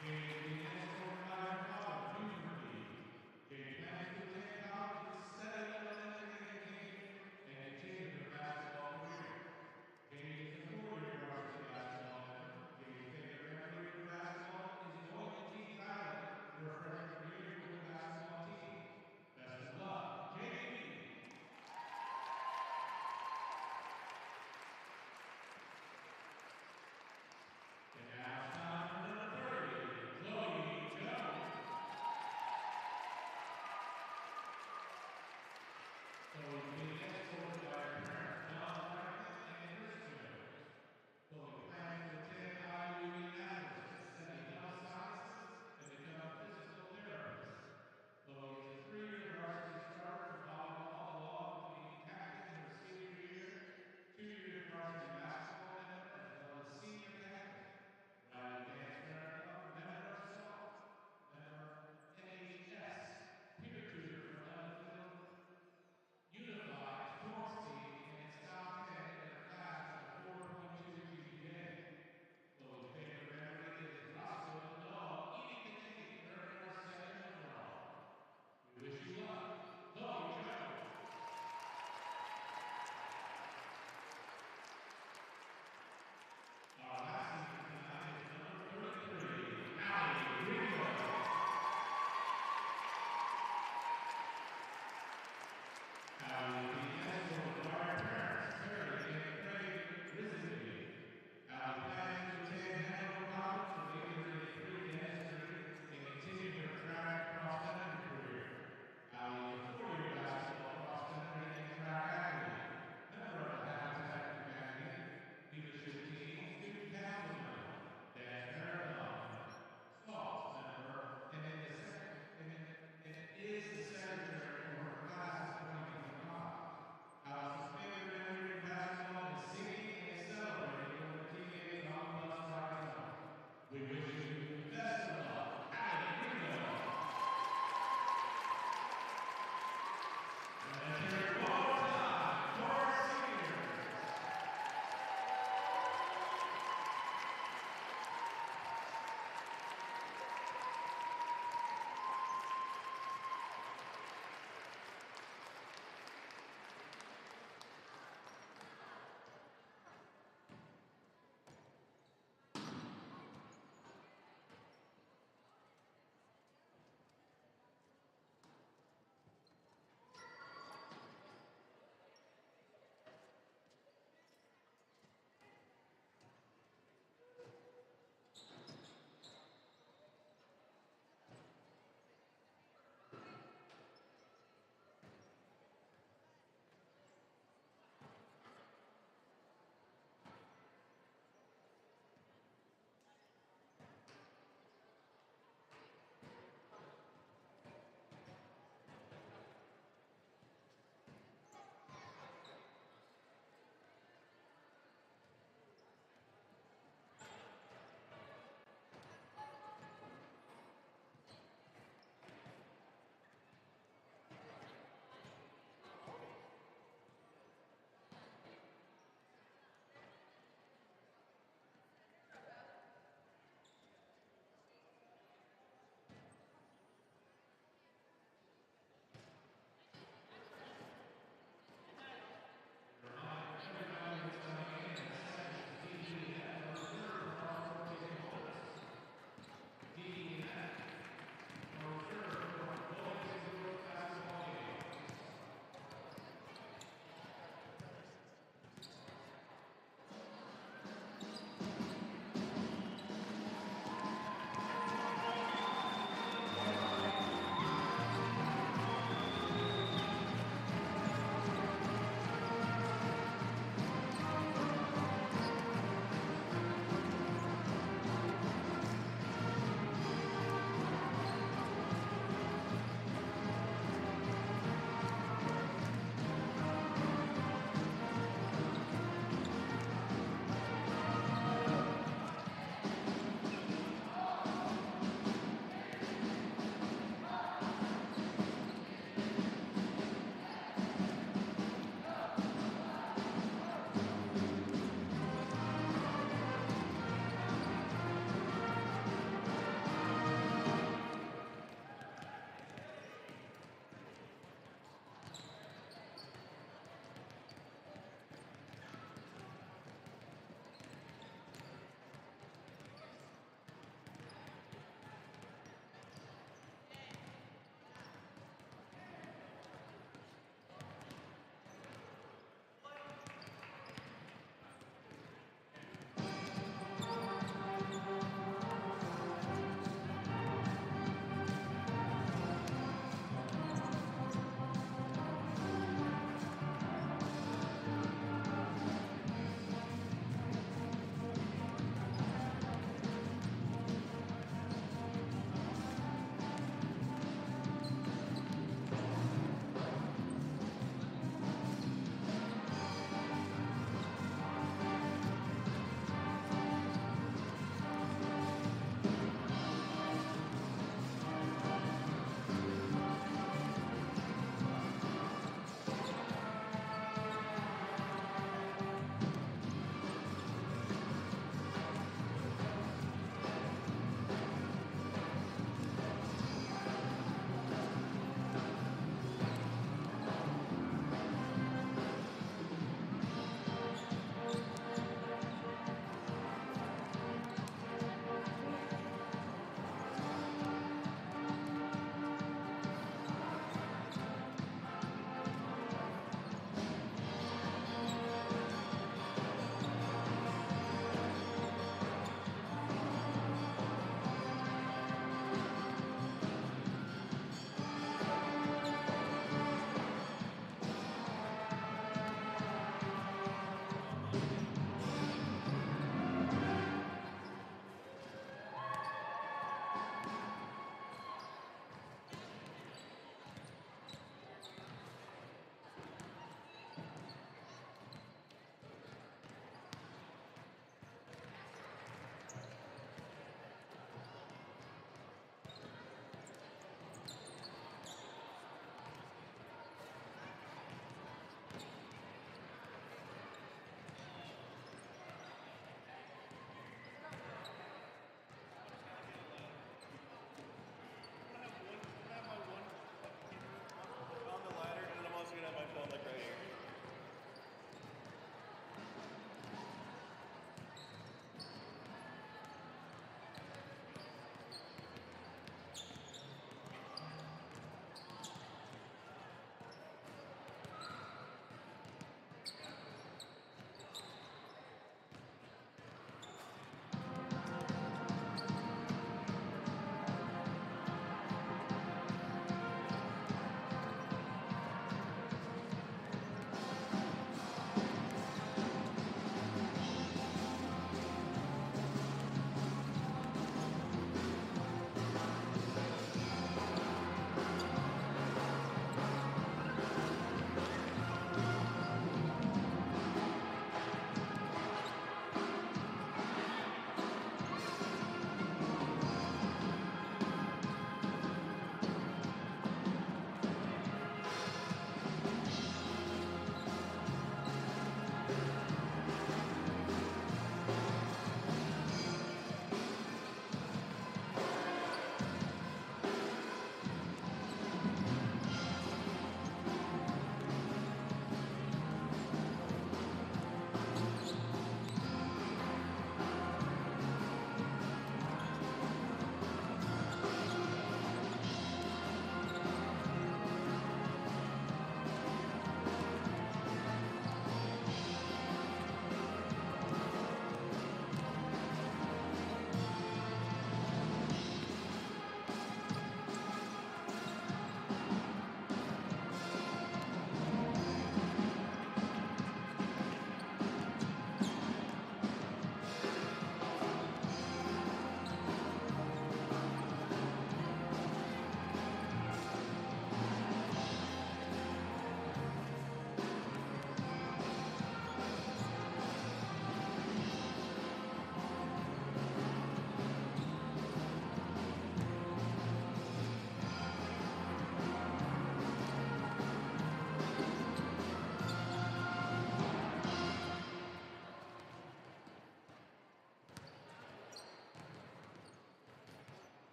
Being escorted by her father, future Jade plans to attend college at 7-Eleven and continue her basketball career. Jade is a four-year varsity basketball member. Jade's favorite memory of basketball is going to team title in her freshman year with the basketball team. Best of luck, Jade! And now it's time for number 30, Chloe Jones. Chloe being escorted by her parents, John Franklin and Chris Jones. Chloe plans to attend IU Indianapolis to study health sciences and become a physical therapist. Chloe is a three-year varsity starter for volleyball, along with being captain in her senior year, two-year varsity basketball member, as well as senior captain. Riley Dance member of SALT, member MHS, peer tutor for Martinsville, Unified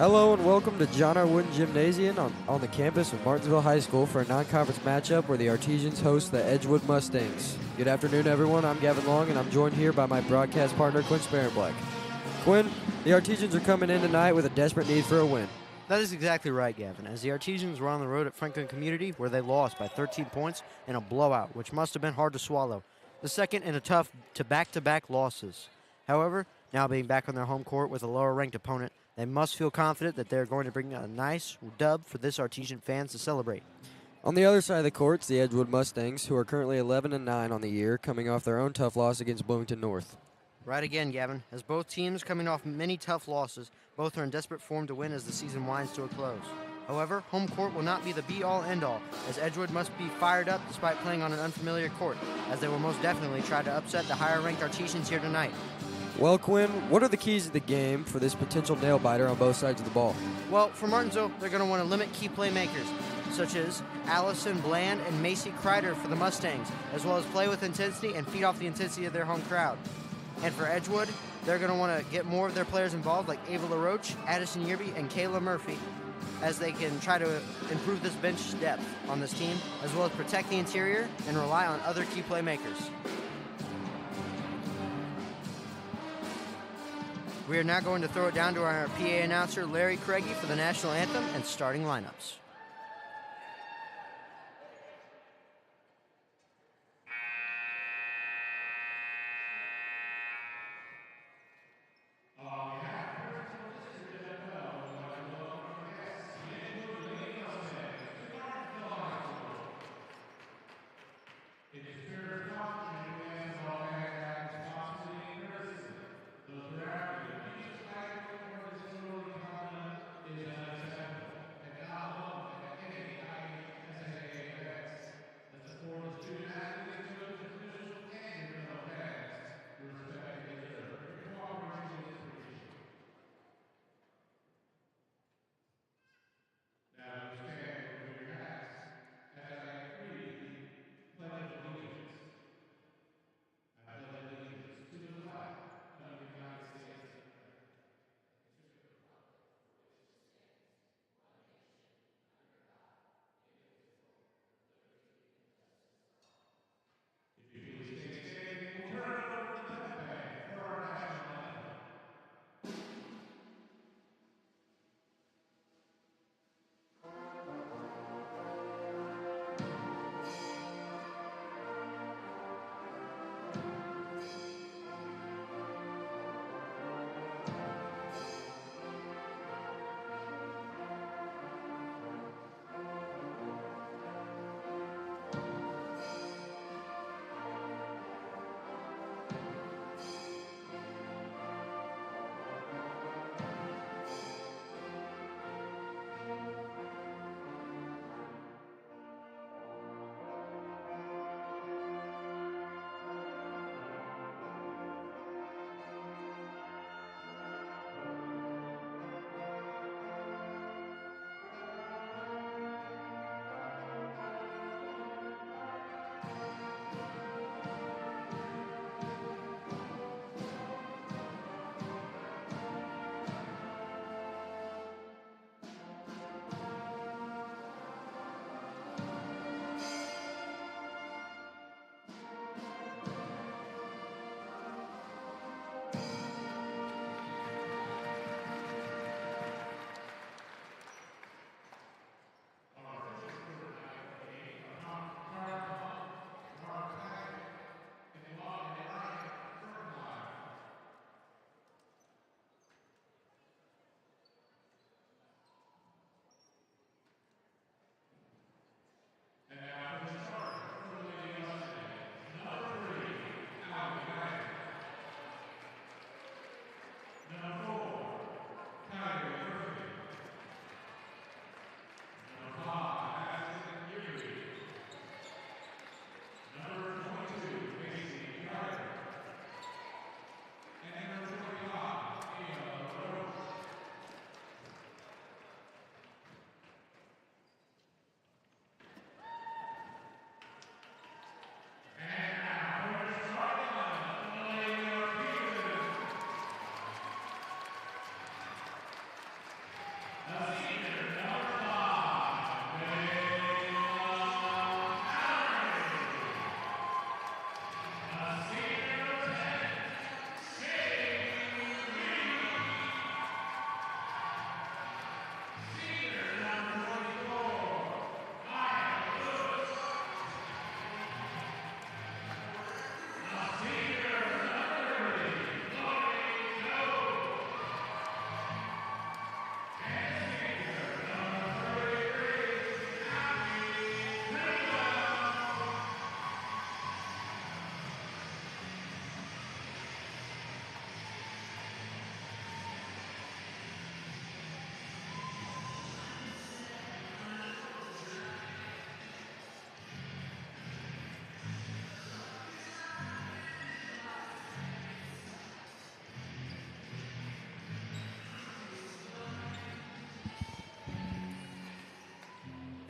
Hello and welcome to John R. Wooden Gymnasium on the campus of Martinsville High School for a non-conference matchup where the Artesians host the Edgewood Mustangs. Good afternoon, everyone. I'm Gavin Long, and I'm joined here by my broadcast partner, Quinn Sparenblack. Quinn, the Artesians are coming in tonight with a desperate need for a win. That is exactly right, Gavin, as the Artesians were on the road at Franklin Community where they lost by 13 points in a blowout, which must have been hard to swallow. The second in a tough back-to-back losses. However, now being back on their home court with a lower-ranked opponent, they must feel confident that they're going to bring a nice dub for this Artesian fans to celebrate. On the other side of the courts, the Edgewood Mustangs, who are currently 11-9 on the year, coming off their own tough loss against Bloomington North. Right again, Gavin. As both teams coming off many tough losses, both are in desperate form to win as the season winds to a close. However, home court will not be the be-all, end-all, as Edgewood must be fired up despite playing on an unfamiliar court, as they will most definitely try to upset the higher-ranked Artesians here tonight. Well, Quinn, what are the keys to the game for this potential nail-biter on both sides of the ball? Well, for Martinsville, they're going to want to limit key playmakers, such as Allison Bland and Macy Kreider for the Mustangs, as well as play with intensity and feed off the intensity of their home crowd. And for Edgewood, they're going to want to get more of their players involved, like Ava LaRoche, Addison Yearby, and Kayla Murphy, as they can try to improve this bench depth on this team, as well as protect the interior and rely on other key playmakers. We are now going to throw it down to our PA announcer, Larry Craigie, for the national anthem and starting lineups.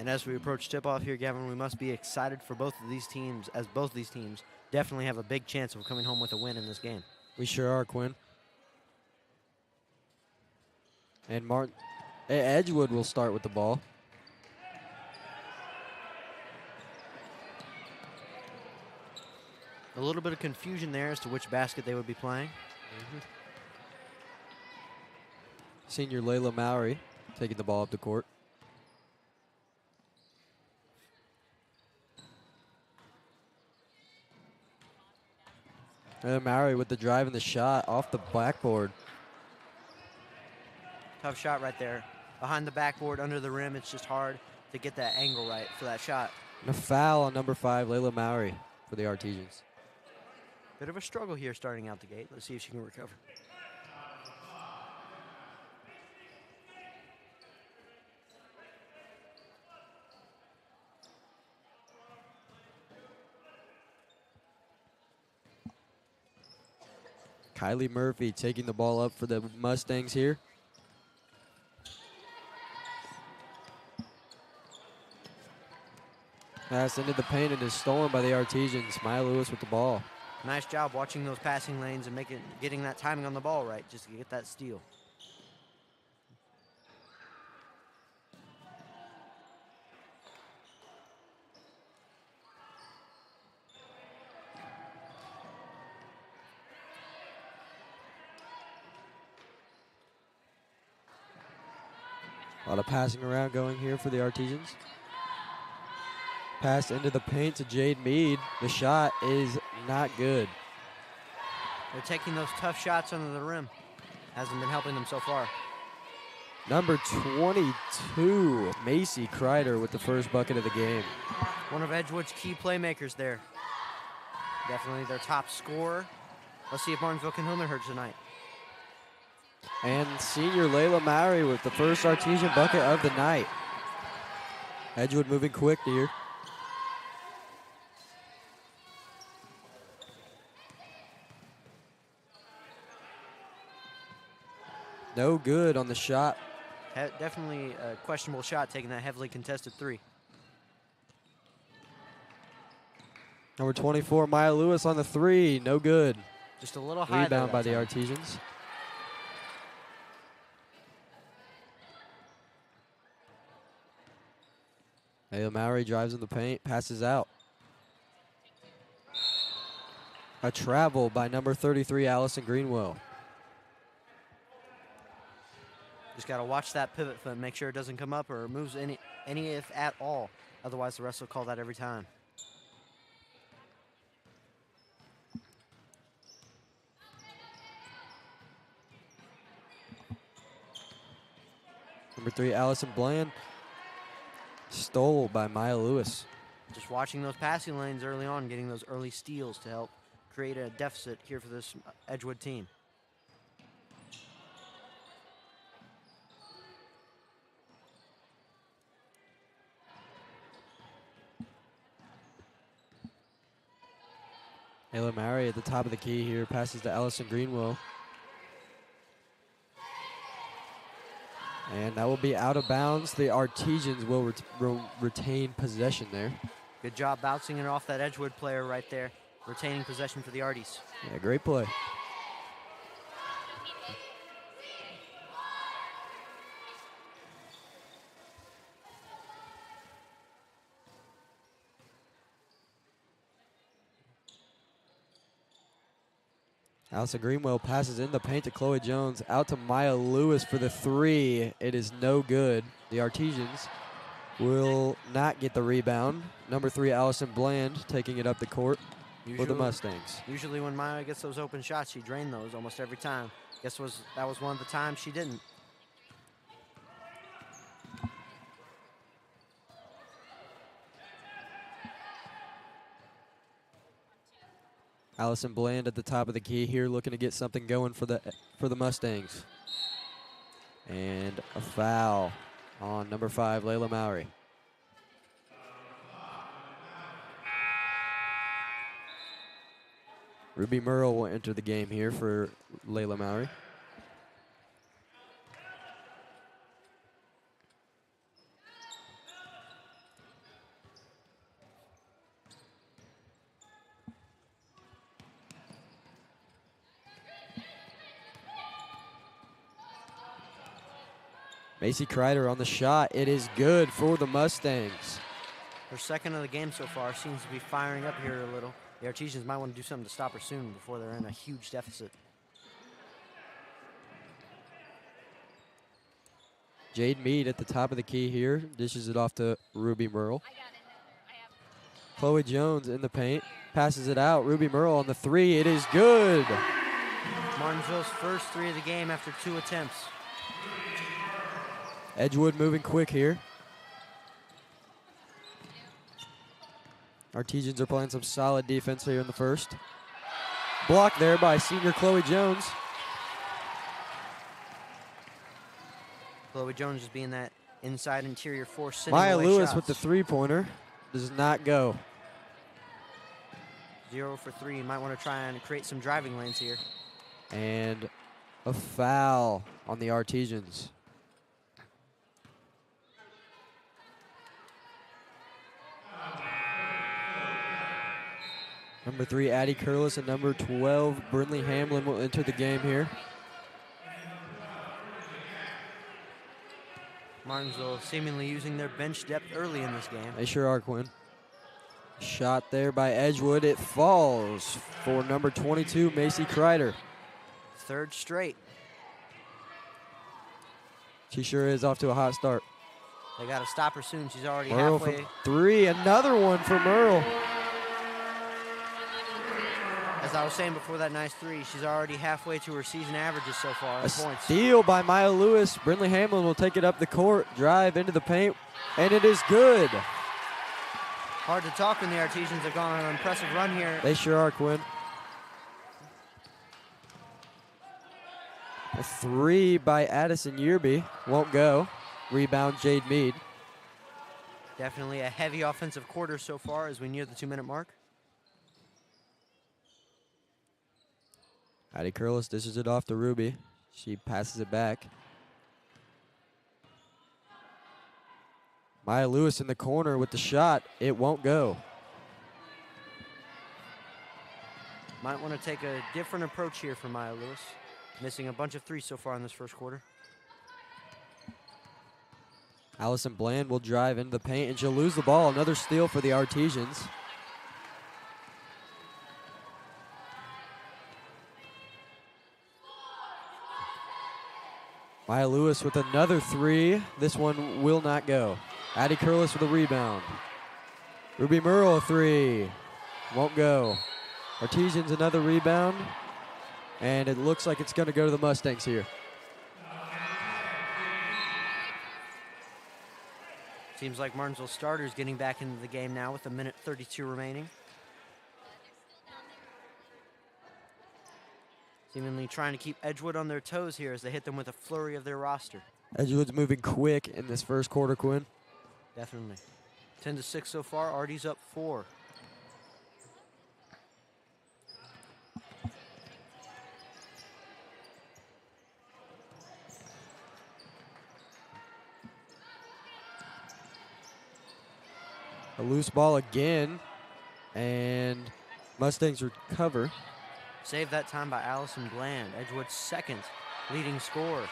And as we approach tip-off here, Gavin, we must be excited for both of these teams, as both these teams definitely have a big chance of coming home with a win in this game. We sure are, Quinn. And Edgewood will start with the ball. A little bit of confusion there as to which basket they would be playing. Senior Layla Mowry taking the ball up the court. And Mowry with the drive and the shot off the backboard. Tough shot right there. Behind the backboard, under the rim, it's just hard to get that angle right for that shot. And a foul on number 5, Layla Mowry for the Artesians. Bit of a struggle here starting out the gate. Let's see if she can recover. Kylie Murphy taking the ball up for the Mustangs here. Pass into the paint and is stolen by the Artesians. Maya Lewis with the ball. Nice job watching those passing lanes and getting that timing on the ball right just to get that steal. A lot of passing around going here for the Artesians. Pass into the paint to Jade Mead. The shot is not good. They're taking those tough shots under the rim. Hasn't been helping them so far. Number 22, Macy Kreider with the first bucket of the game. One of Edgewood's key playmakers there. Definitely their top scorer. Let's see if Martinsville can humor her tonight. And senior Layla Mowry with the first Artesian bucket of the night. Edgewood moving quick here. No good on the shot. Definitely a questionable shot, taking that heavily contested three. Number 24, Maya Lewis on the three. No good. Just a little high. Rebound by the Artesians. Layla Mowry drives in the paint, passes out. A travel by number 33, Allison Greenwell. Just got to watch that pivot foot, make sure it doesn't come up or moves any if at all. Otherwise, the refs will call that every time. Number 3, Allison Bland. Stole by Maya Lewis. Just watching those passing lanes early on, getting those early steals to help create a deficit here for this Edgewood team. Layla Mowry at the top of the key here, passes to Allison Greenwell. And that will be out of bounds. The Artesians will retain possession there. Good job bouncing it off that Edgewood player right there, retaining possession for the Arties. Yeah, great play. Allison Greenwell passes in the paint to Chloe Jones. Out to Maya Lewis for the three. It is no good. The Artesians will not get the rebound. Number 3, Allison Bland taking it up the court for the Mustangs. Usually when Maya gets those open shots, she drains those almost every time. That was one of the times she didn't. Allison Bland at the top of the key here, looking to get something going for the Mustangs. And a foul on number 5, Layla Mowry. Ruby Merle will enter the game here for Layla Mowry. Macy Kreider on the shot. It is good for the Mustangs. Her second of the game so far, seems to be firing up here a little. The Artesians might want to do something to stop her soon before they're in a huge deficit. Jade Mead at the top of the key here. Dishes it off to Ruby Merle. Chloe Jones in the paint. Passes it out. Ruby Merle on the three. It is good. Martinsville's first three of the game after 2 attempts. Edgewood moving quick here. Artesians are playing some solid defense here in the first. Blocked there by senior Chloe Jones. Chloe Jones just being that inside interior force sitting Maya away Lewis shots. with the three-pointer. Does not go. 0 for 3. You might want to try and create some driving lanes here. And a foul on the Artesians. Number 3, Addie Curlis, and number 12, Brinley Hamlin will enter the game here. Martinsville seemingly using their bench depth early in this game. They sure are, Quinn. Shot there by Edgewood. It falls for number 22, Macy Kreider. Third straight. She sure is off to a hot start. They got to stop her soon. She's already Merle halfway. from 3. Another one for Merle. As I was saying before that nice 3, she's already halfway to her season averages so far in A points. steal by Maya Lewis. Brinley Hamlin will take it up the court, drive into the paint, and it is good. Hard to talk when the Artesians have gone on an impressive run here. They sure are, Quinn. A 3 by Addison Yearby. Won't go. Rebound, Jade Mead. Definitely a heavy offensive quarter so far as we near the 2-minute mark. Addie Curlis dishes it off to Ruby. She passes it back. Maya Lewis in the corner with the shot. It won't go. Might want to take a different approach here for Maya Lewis. Missing a bunch of 3s so far in this first quarter. Allison Bland will drive into the paint, and she'll lose the ball. Another steal for the Artesians. Maya Lewis with another 3. This one will not go. Addie Curlis with a rebound. Ruby Merle a 3. Won't go. Artesians another rebound. And it looks like it's going to go to the Mustangs here. Seems like Martinsville starters getting back into the game now with 1:32 remaining. Seemingly trying to keep Edgewood on their toes here as they hit them with a flurry of their roster. Edgewood's moving quick in this first quarter, Quinn. Definitely. 10-6 so far. Artie's up 4. A loose ball again, and Mustangs recover. Saved that time by Allison Bland, Edgewood's second leading scorer.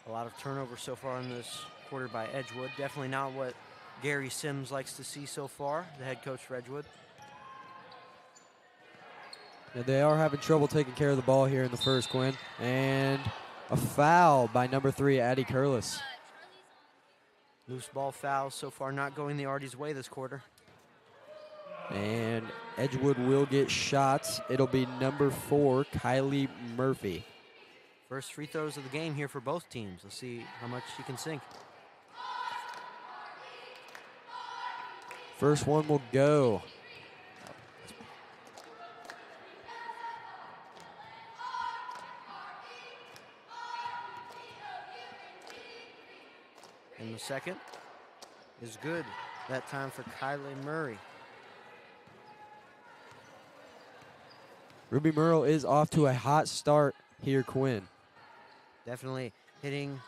A lot of turnover so far in this quarter by Edgewood. Definitely not what Gary Sims likes to see so far, the head coach for Edgewood. And they are having trouble taking care of the ball here in the first, Quinn. And a foul by number 3, Addie Curlis. Loose ball fouls so far not going the Arties' way this quarter. And Edgewood will get shots. It'll be number 4, Kylie Murphy. First free throws of the game here for both teams. Let's see how much she can sink. First one will go. And the second is good. That time for Kylie Murray. Ruby Merle is off to a hot start here, Quinn. Definitely hitting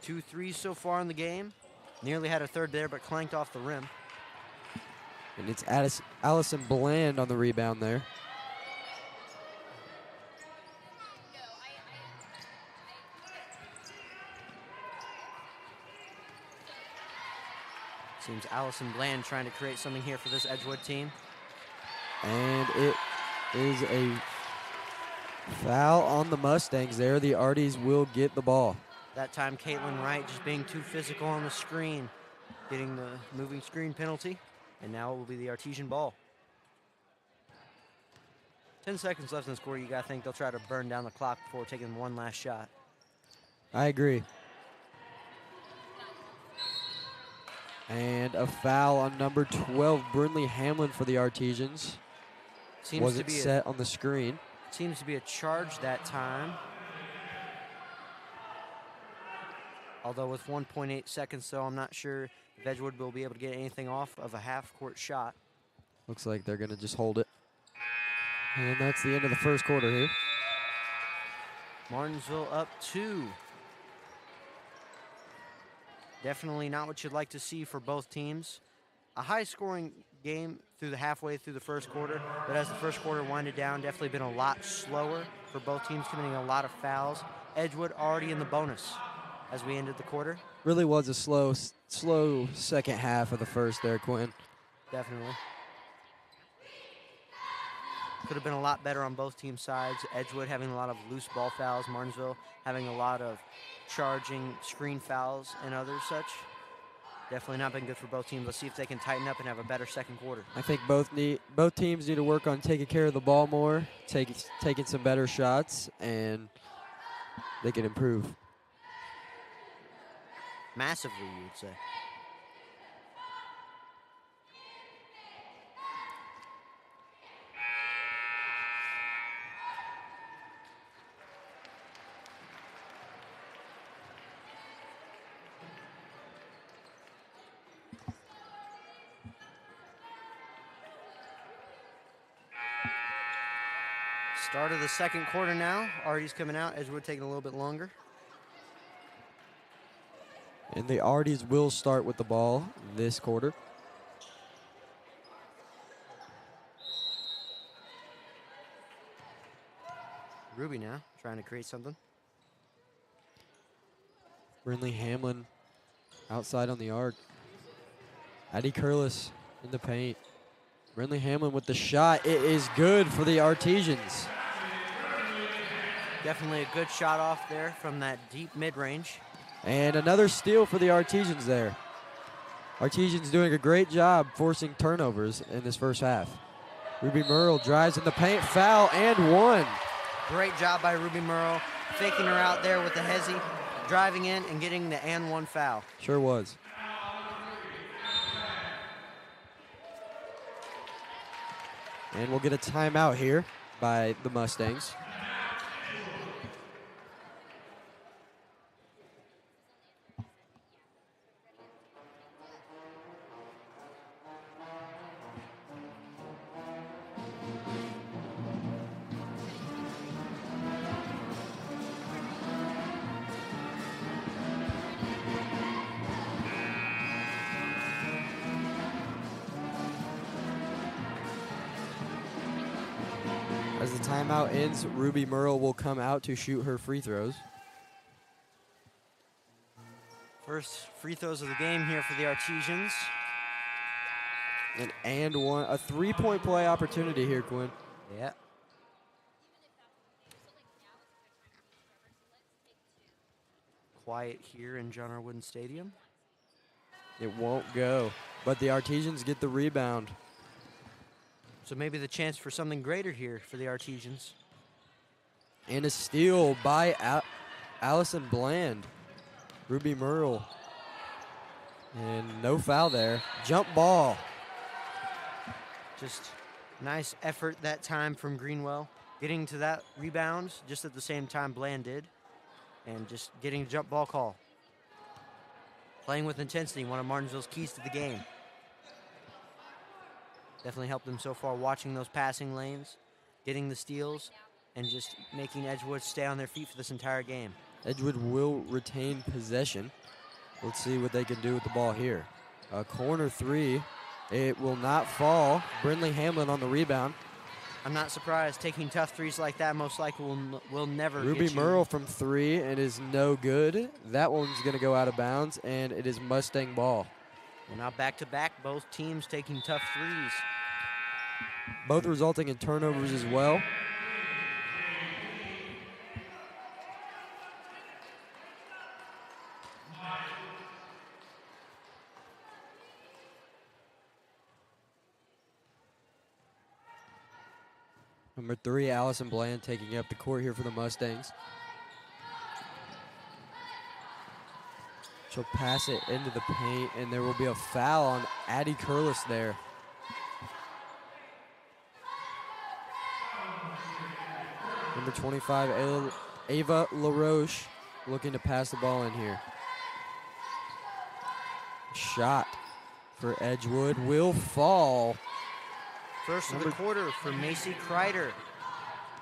2 threes so far in the game. Nearly had a third there, but clanked off the rim. And it's Allison Bland on the rebound there. Seems Allison Bland trying to create something here for this Edgewood team. And it is a foul on the Mustangs there. The Arties will get the ball. That time, Caitlin Wright just being too physical on the screen, getting the moving screen penalty. And now it will be the Artesian ball. 10 seconds left in this quarter. You got to think they'll try to burn down the clock before taking one last shot. I agree. And a foul on number 12, Brynley Hamlin for the Artesians. Wasn't set on the screen. Seems to be a charge that time. Although with 1.8 seconds, so I'm not sure if Edgewood will be able to get anything off of a half-court shot. Looks like they're going to just hold it. And that's the end of the first quarter here. Martinsville up 2. Definitely not what you'd like to see for both teams. A high-scoring game halfway through the first quarter, but as the first quarter winded down, definitely been a lot slower for both teams, committing a lot of fouls. Edgewood already in the bonus as we ended the quarter. Really was a slow second half of the first there, Quinn. Definitely. Could have been a lot better on both team sides. Edgewood having a lot of loose ball fouls. Martinsville having a lot of charging screen fouls and others such. Definitely not been good for both teams. Let's see if they can tighten up and have a better second quarter. I think both teams need to work on taking care of the ball more, taking some better shots, and they can improve. Massively, you would say. Start of the second quarter now. Artie's coming out. Edgewood taking a little bit longer. And the Arties will start with the ball this quarter. Ruby now trying to create something. Brynley Hamlin outside on the arc. Addie Curlis in the paint. Brynley Hamlin with the shot. It is good for the Artesians. Definitely a good shot off there from that deep mid-range. And another steal for the Artesians there. Artesians doing a great job forcing turnovers in this first half. Ruby Merle drives in the paint, foul, and one. Great job by Ruby Merle, faking her out there with the hezzy, driving in and getting the and one foul. Sure was. And we'll get a timeout here by the Mustangs. As the timeout ends, Ruby Merle will come out to shoot her free throws. First free throws of the game here for the Artesians. And one, a three-point play opportunity here, Quinn. Yeah. Quiet here in John R. Wooden Stadium. It won't go, but the Artesians get the rebound. So maybe the chance for something greater here for the Artesians. And a steal by Allison Bland. Ruby Merle. And no foul there. Jump ball. Just nice effort that time from Greenwell. Getting to that rebound just at the same time Bland did. And just getting a jump ball call. Playing with intensity, one of Martinsville's keys to the game. Definitely helped them so far, watching those passing lanes, getting the steals, and just making Edgewood stay on their feet for this entire game. Edgewood will retain possession. Let's see what they can do with the ball here. A corner three It will not fall. Brindley Hamlin on the rebound. I'm not surprised. Taking tough threes like that most likely will never Ruby get you. Merle from 3 and is no good. That one's going to go out of bounds, and it is Mustang ball. Well, now back-to-back, both teams taking tough threes. Both resulting in turnovers as well. Number 3, Allison Bland taking up the court here for the Mustangs. She'll pass it into the paint, and there will be a foul on Addie Curlis there. Number 25, Ava LaRoche, looking to pass the ball in here. Shot for Edgewood will fall. First of the quarter for Macy Kreider.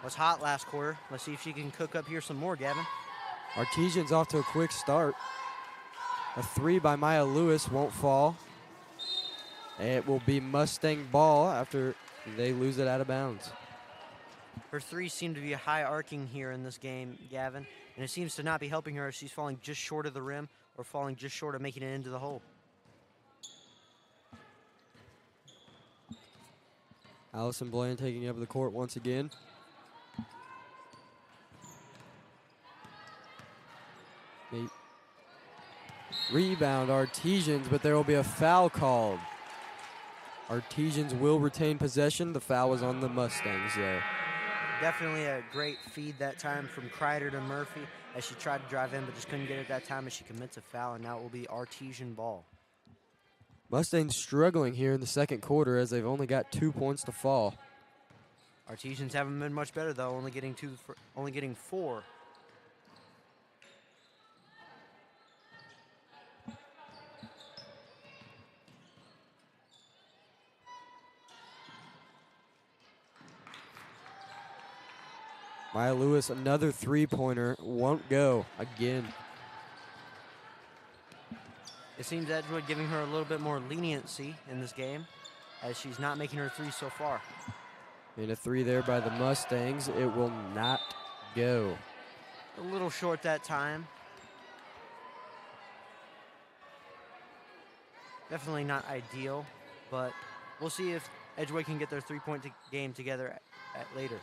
Was hot last quarter. Let's see if she can cook up here some more, Gavin. Artesians off to a quick start. A 3 by Maya Lewis won't fall. It will be Mustang ball after they lose it out of bounds. Her threes seem to be high arcing here in this game, Gavin, and it seems to not be helping her if she's falling just short of the rim or falling just short of making it into the hole. Allison Bland taking up the court once again. Rebound Artesians, but there will be a foul called. Artesians will retain possession. The foul was on the Mustangs there. Definitely a great feed that time from Kreider to Murphy as she tried to drive in but just couldn't get it that time as she commits a foul, and now it will be Artesian ball. Mustangs struggling here in the second quarter as they've only got 2 points to fall. Artesians haven't been much better though, only getting 4. Maya Lewis, another three-pointer, won't go again. It seems Edgewood giving her a little bit more leniency in this game as she's not making her threes so far. And a 3 there by the Mustangs. It will not go. A little short that time. Definitely not ideal, but we'll see if Edgewood can get their three-point game together later.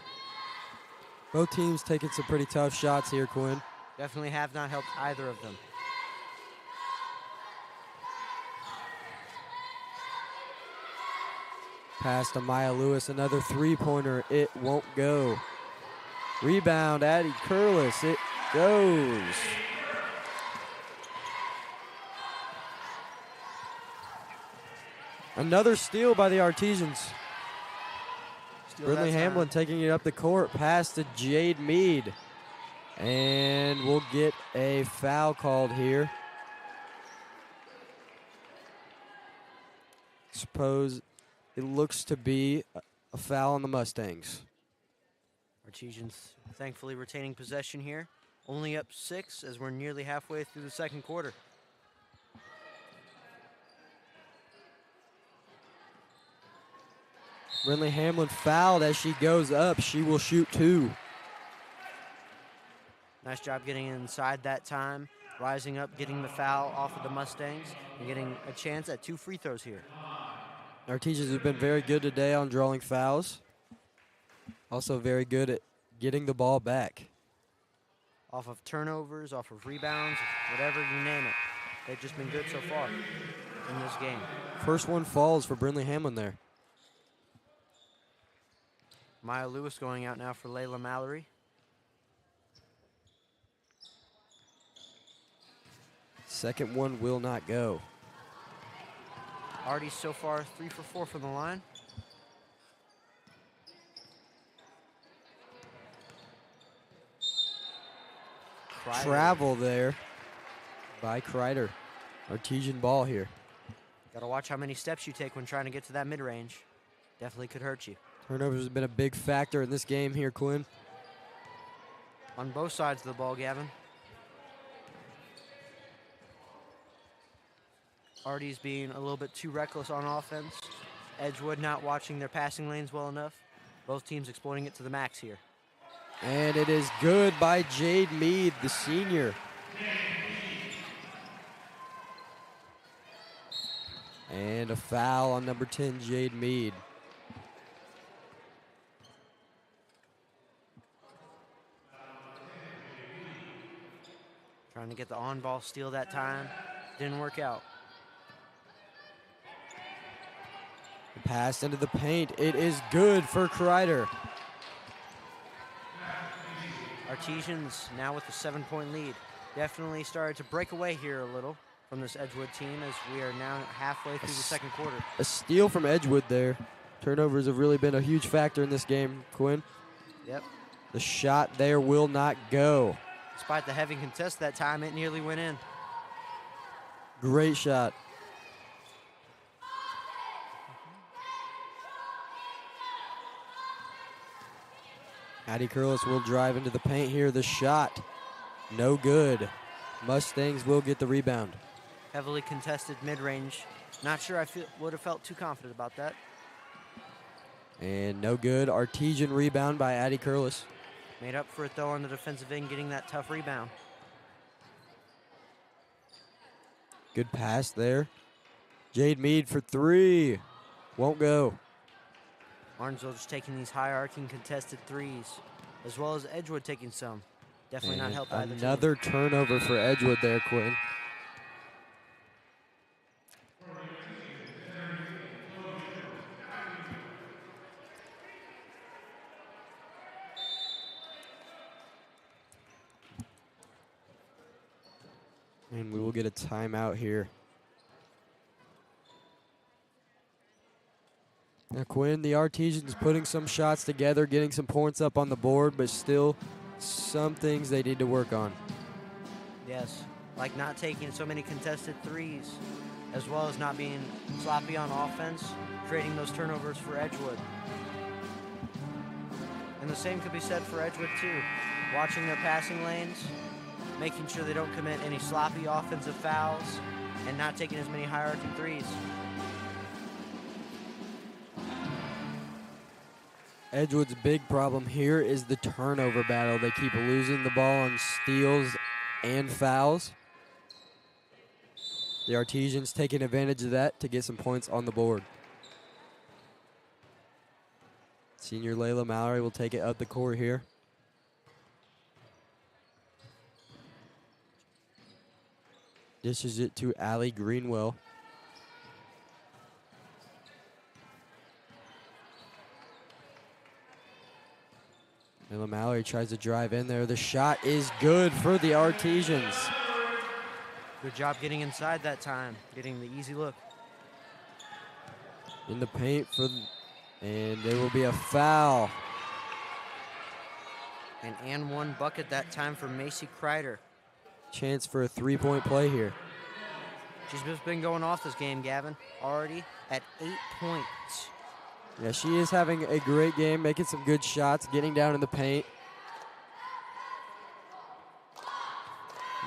Both teams taking some pretty tough shots here, Quinn. Definitely have not helped either of them. Pass to Maya Lewis, another three-pointer. It won't go. Rebound, Addie Curlis. It goes. Another steal by the Artesians. Brindley Hamlin taking it up the court. Pass to Jade Mead. And we'll get a foul called here. Suppose it looks to be a foul on the Mustangs. Artesians thankfully retaining possession here. Only up 6 as we're nearly halfway through the second quarter. Brindley Hamlin fouled as she goes up. She will shoot 2. Nice job getting inside that time. Rising up, getting the foul off of the Mustangs, and getting a chance at 2 free throws here. Artesians have been very good today on drawing fouls. Also very good at getting the ball back. Off of turnovers, off of rebounds, whatever you name it. They've just been good so far in this game. First one falls for Brindley Hamlin there. Maya Lewis going out now for Layla Mallory. Second one will not go. Artie so far 3 for 4 from the line. Kreider. Travel there by Kreider. Artesian ball here. Got to watch how many steps you take when trying to get to that mid-range. Definitely could hurt you. Turnovers have been a big factor in this game here, Quinn. On both sides of the ball, Gavin. Artie's being a little bit too reckless on offense. Edgewood not watching their passing lanes well enough. Both teams exploiting it to the max here. And it is good by Jade Mead, the senior. And a foul on number 10, Jade Mead. Trying to get the on-ball steal that time. Didn't work out. The pass into the paint. It is good for Kreider. Artesians now with a 7-point lead. Definitely started to break away here a little from this Edgewood team as we are now halfway through the second quarter. A steal from Edgewood there. Turnovers have really been a huge factor in this game, Quinn. Yep. The shot there will not go. Despite the heavy contest that time, it nearly went in. Great shot. Addie Curlis will drive into the paint here. The shot, no good. Mustangs will get the rebound. Heavily contested mid-range. Not sure I would have felt too confident about that. And no good. Artesian rebound by Addie Curlis. Made up for it, though, on the defensive end, getting that tough rebound. Good pass there. Jade Mead for three. Won't go. Martinsville just taking these high arcing contested threes, as well as Edgewood taking some. Definitely not helped either team. Another turnover for Edgewood there, Quinn. And we will get a timeout here. Now, Quinn, the Artesians putting some shots together, getting some points up on the board, but still some things they need to work on. Yes, like not taking so many contested threes, as well as not being sloppy on offense, creating those turnovers for Edgewood. And the same could be said for Edgewood, too. Watching their passing lanes, making sure they don't commit any sloppy offensive fouls, and not taking as many high-arcing threes. Edgewood's big problem here is the turnover battle. They keep losing the ball on steals and fouls. The Artesians taking advantage of that to get some points on the board. Senior Layla Mallory will take it up the court here. Dishes it to Allie Greenwell. Layla Mallory tries to drive in there. The shot is good for the Artesians. Good job getting inside that time, getting the easy look. In the paint and there will be a foul. And one bucket that time for Macy Kreider. Chance for a three-point play here. She's just been going off this game, Gavin. Already at 8 points. Yeah, she is having a great game, making some good shots, getting down in the paint.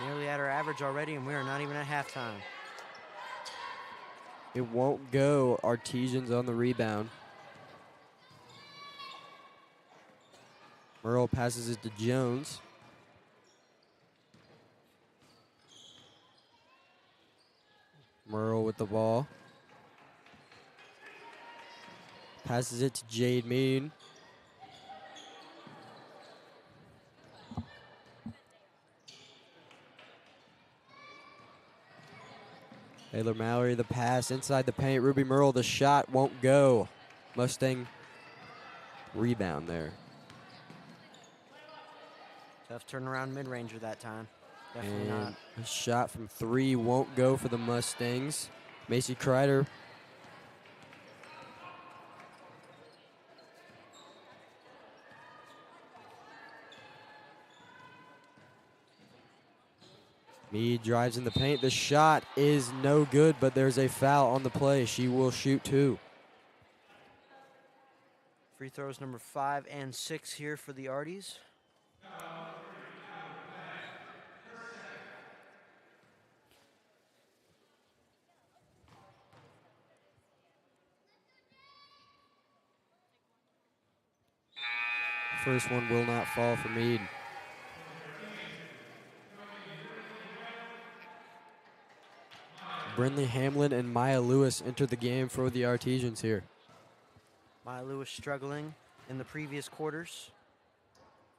Nearly at her average already, and we are not even at halftime. It won't go. Artesians on the rebound. Merle passes it to Jones. Merle with the ball. Passes it to Jade Mead. Taylor Mallory, the pass inside the paint. Ruby Merle, the shot won't go. Mustang rebound there. Tough turnaround mid-ranger that time. Definitely and not. A shot from three won't go for the Mustangs. Macy Kreider. Mead drives in the paint. The shot is no good, but there's a foul on the play. She will shoot two. Free throws number 5 and 6 here for the Arties. first one will not fall for Meade. Brindley Hamlin and Maya Lewis enter the game for the Artesians here. Maya Lewis struggling in the previous quarters.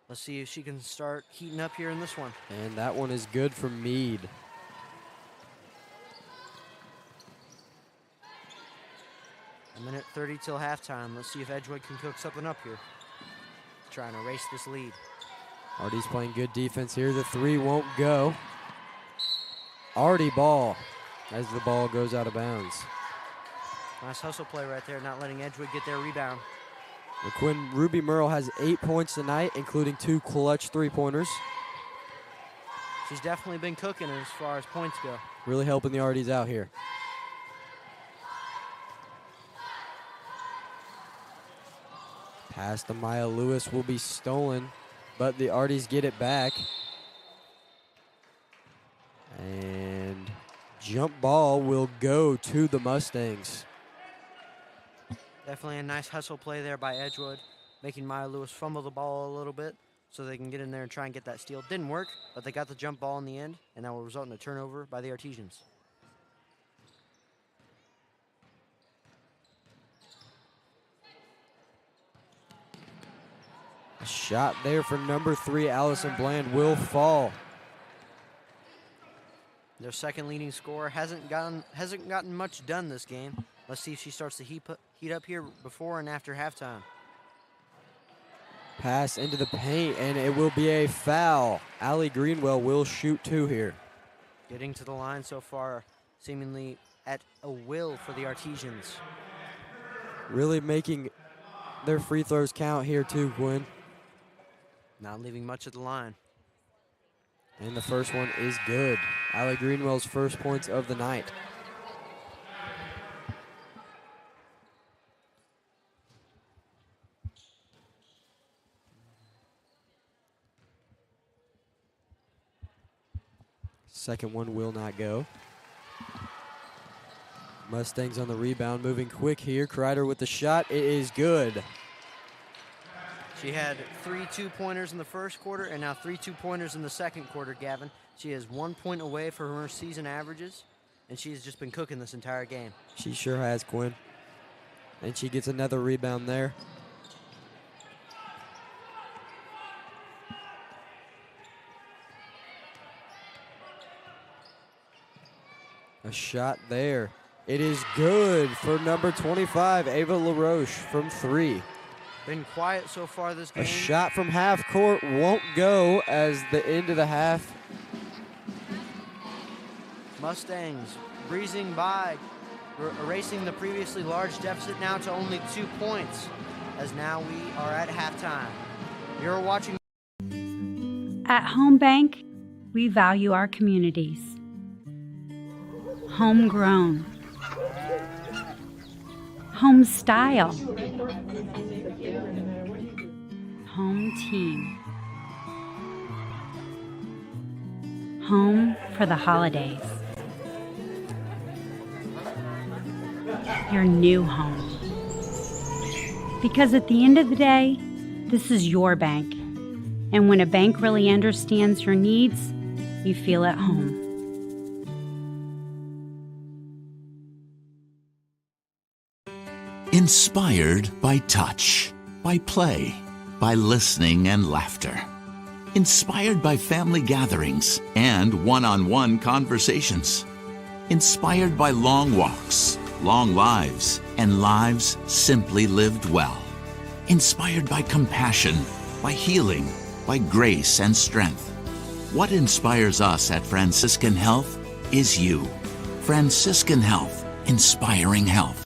Let's see if she can start heating up here in this one. And that one is good for Meade. A minute 30 till halftime. Let's see if Edgewood can cook something up here. Trying to erase this lead. Artie's playing good defense here. The three won't go. Artie ball as the ball goes out of bounds. Nice hustle play right there, not letting Edgewood get their rebound. McQuinn Ruby Merle has 8 points tonight, including 2 clutch three-pointers. She's definitely been cooking as far as points go. Really helping the Arties out here. Pass to Maya Lewis will be stolen, but the Arties get it back. And jump ball will go to the Mustangs. Definitely a nice hustle play there by Edgewood, making Maya Lewis fumble the ball a little bit so they can get in there and try and get that steal. Didn't work, but they got the jump ball in the end, and that will result in a turnover by the Artesians. A shot there for number 3, Allison Bland, will fall. Their second leading scorer hasn't gotten much done this game. Let's see if she starts to heat up here before and after halftime. Pass into the paint, and it will be a foul. Allie Greenwell will shoot 2 here. Getting to the line so far, seemingly at a will for the Artesians. Really making their free throws count here too, Quinn. Not leaving much at the line. And the first one is good. Allie Greenwell's first points of the night. Second one will not go. Mustangs on the rebound, moving quick here. Kreider with the shot. It is good. She had 3 two-pointers in the first quarter and now 3 two-pointers in the second quarter, Gavin. She is 1 point away from her season averages, and she's just been cooking this entire game. She sure has, Quinn. And she gets another rebound there. A shot there. It is good for number 25, Ava LaRoche from 3. Been quiet so far this game. A shot from half court won't go as the end of the half. Mustangs breezing by, erasing the previously large deficit now to only 2 points, as now we are at halftime. You're watching. At Home Bank, we value our communities. Homegrown. Home style. Home team. Home for the holidays. Your new home. Because at the end of the day, this is your bank. And when a bank really understands your needs, you feel at home. Inspired by touch, by play, by listening and laughter. Inspired by family gatherings and one-on-one conversations. Inspired by long walks, long lives, and lives simply lived well. Inspired by compassion, by healing, by grace and strength. What inspires us at Franciscan Health is you. Franciscan Health, inspiring health.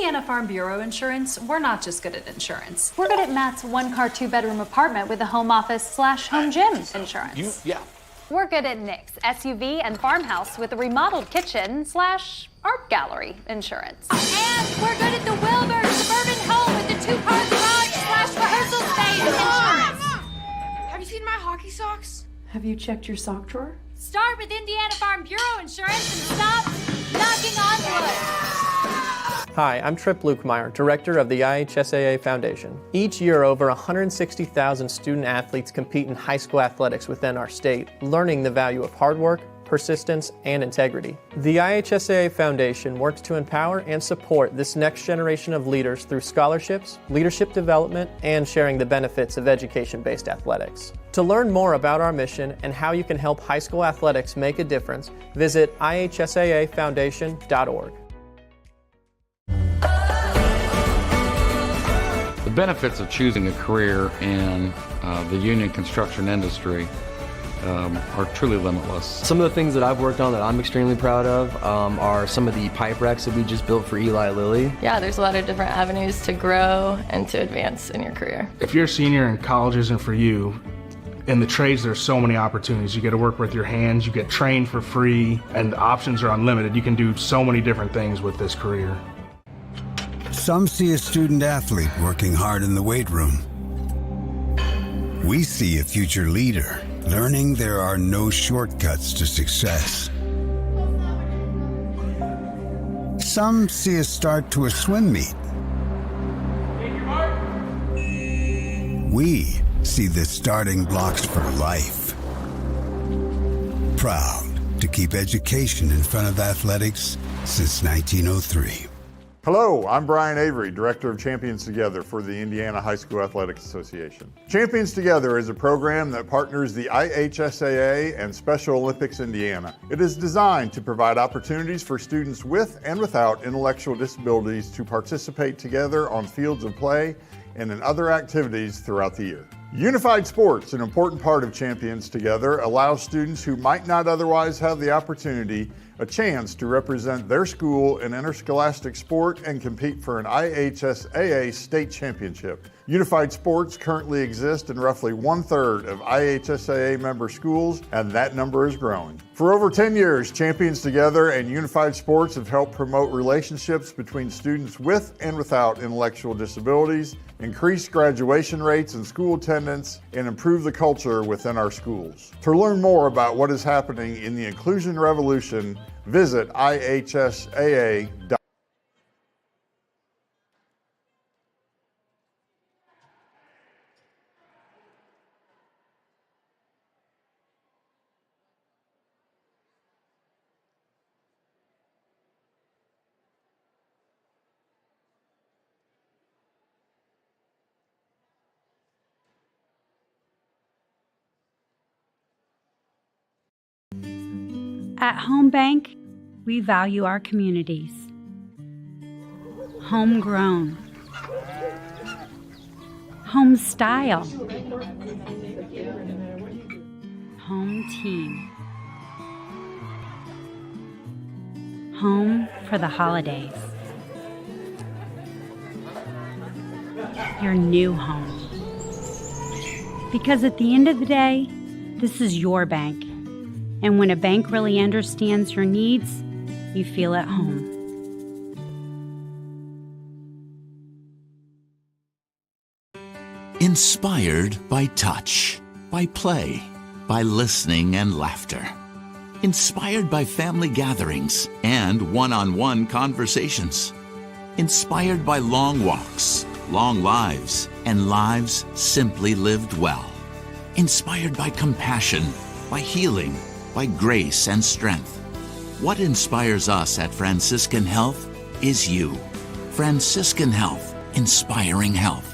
Indiana Farm Bureau Insurance, we're not just good at insurance. We're good at Matt's 1-car, 2-bedroom apartment with a home office / home gym insurance. We're good at Nick's SUV and farmhouse with a remodeled kitchen / art gallery insurance. And we're good at the Wilbur suburban home with the 2-car garage / rehearsal space insurance. Have you seen my hockey socks? Have you checked your sock drawer? Start with Indiana Farm Bureau Insurance and stop knocking on wood. Hi, I'm Trip Lukemeyer, Director of the IHSAA Foundation. Each year, over 160,000 student athletes compete in high school athletics within our state, learning the value of hard work, persistence, and integrity. The IHSAA Foundation works to empower and support this next generation of leaders through scholarships, leadership development, and sharing the benefits of education-based athletics. To learn more about our mission and how you can help high school athletics make a difference, visit ihsaafoundation.org. The benefits of choosing a career in the union construction industry are truly limitless. Some of the things that I've worked on that I'm extremely proud of are some of the pipe racks that we just built for Eli Lilly. Yeah, there's a lot of different avenues to grow and to advance in your career. If you're a senior and college isn't for you, in the trades there's so many opportunities. You get to work with your hands, you get trained for free, and the options are unlimited. You can do so many different things with this career. Some see a student athlete working hard in the weight room. We see a future leader learning there are no shortcuts to success. Some see a start to a swim meet. We see the starting blocks for life. Proud to keep education in front of athletics since 1903. Hello, I'm Brian Avery, Director of Champions Together for the Indiana High School Athletics Association. Champions Together is a program that partners the IHSAA and Special Olympics Indiana. It is designed to provide opportunities for students with and without intellectual disabilities to participate together on fields of play and in other activities throughout the year. Unified sports, an important part of Champions Together, allows students who might not otherwise have the opportunity a chance to represent their school in interscholastic sport and compete for an IHSAA state championship. Unified sports currently exist in roughly 1/3 of IHSAA member schools, and that number is growing. For over 10 years, Champions Together and Unified Sports have helped promote relationships between students with and without intellectual disabilities, increase graduation rates and school attendance, and improve the culture within our schools. To learn more about what is happening in the inclusion revolution, visit ihsaa.org. At Home Bank, we value our communities. Homegrown. Home style. Home team. Home for the holidays. Your new home. Because at the end of the day, this is your bank. And when a bank really understands your needs, you feel at home. Inspired by touch, by play, by listening and laughter. Inspired by family gatherings and one-on-one conversations. Inspired by long walks, long lives, and lives simply lived well. Inspired by compassion, by healing, by grace and strength. What inspires us at Franciscan Health is you. Franciscan Health, inspiring health.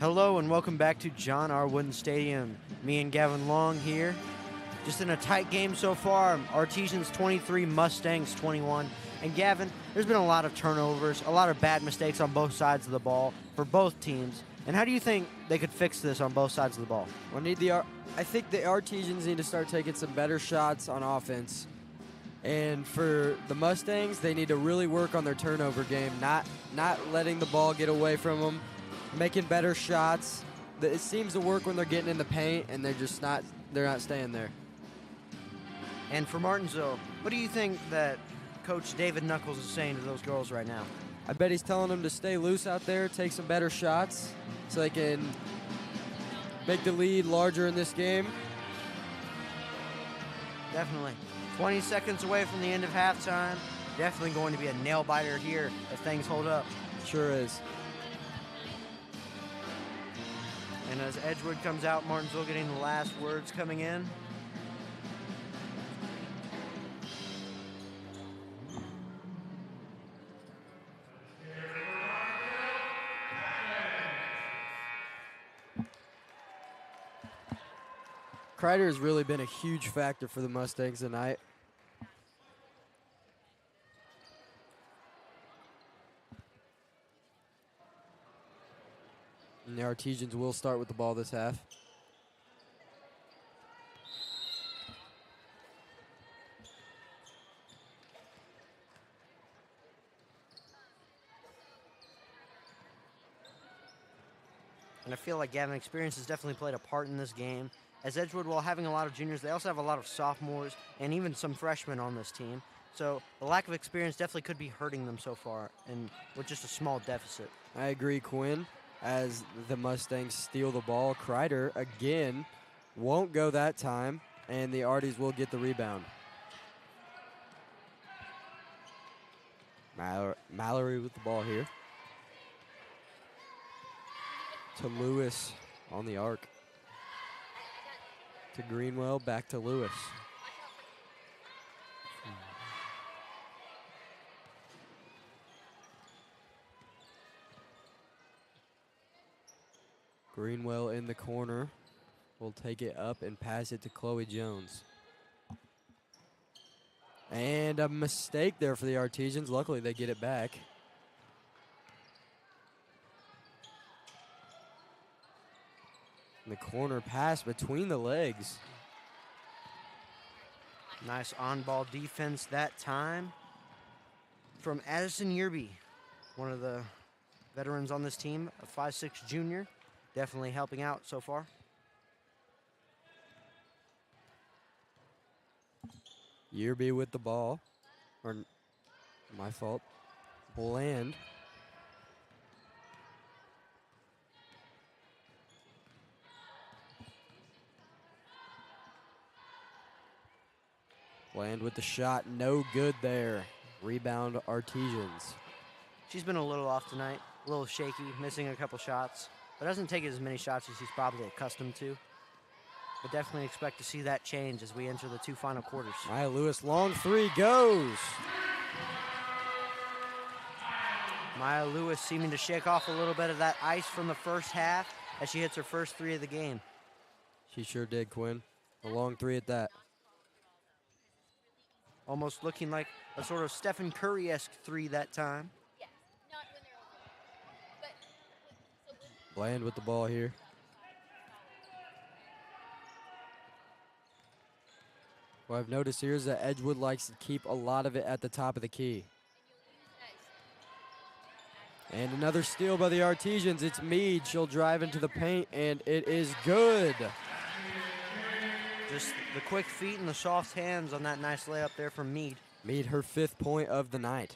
Hello and welcome back to John R. Wooden Stadium. Me and Gavin Long here. Just in a tight game so far. Artesians 23, Mustangs 21. And Gavin, there's been a lot of turnovers, a lot of bad mistakes on both sides of the ball for both teams. And how do you think they could fix this on both sides of the ball? I think the Artesians need to start taking some better shots on offense. And for the Mustangs, they need to really work on their turnover game, not letting the ball get away from them, making better shots. It seems to work when they're getting in the paint, and they're not staying there. And for Martinsville, what do you think that Coach David Knuckles is saying to those girls right now? I bet he's telling them to stay loose out there, take some better shots, so they can make the lead larger in this game. Definitely. 20 seconds away from the end of halftime. Definitely going to be a nail-biter here if things hold up. Sure is. And as Edgewood comes out, Martinsville getting the last words coming in. Kreider has really been a huge factor for the Mustangs tonight. And the Artesians will start with the ball this half. And I feel like Gavin experience has definitely played a part in this game. As Edgewood, while having a lot of juniors, they also have a lot of sophomores and even some freshmen on this team. So the lack of experience definitely could be hurting them so far, and with just a small deficit. I agree, Quinn. As the Mustangs steal the ball, Kreider again won't go that time, and the Arties will get the rebound. Mallory with the ball here. To Lewis on the arc. To Greenwell, back to Lewis. Greenwell in the corner will take it up and pass it to Chloe Jones. And a mistake there for the Artesians. Luckily, they get it back. The corner pass between the legs. Nice on-ball defense that time from Addison Yerby, one of the veterans on this team, a 5'6" junior. Definitely helping out so far. Yerby with the ball. Or, my fault. Bland. Bland with the shot, no good there. Rebound Artesians. She's been a little off tonight, a little shaky, missing a couple shots, but doesn't take as many shots as she's probably accustomed to. But definitely expect to see that change as we enter the two final quarters. Maya Lewis, long three, goes. Maya Lewis seeming to shake off a little bit of that ice from the first half as she hits her first three of the game. She sure did, Quinn. A long three at that. Almost looking like a sort of Stephen Curry-esque three that time. Bland with the ball here. What I've noticed here is that Edgewood likes to keep a lot of it at the top of the key. And another steal by the Artesians. It's Meade. She'll drive into the paint, and it is good. Just the quick feet and the soft hands on that nice layup there from Meade. Meade, her 5th point of the night.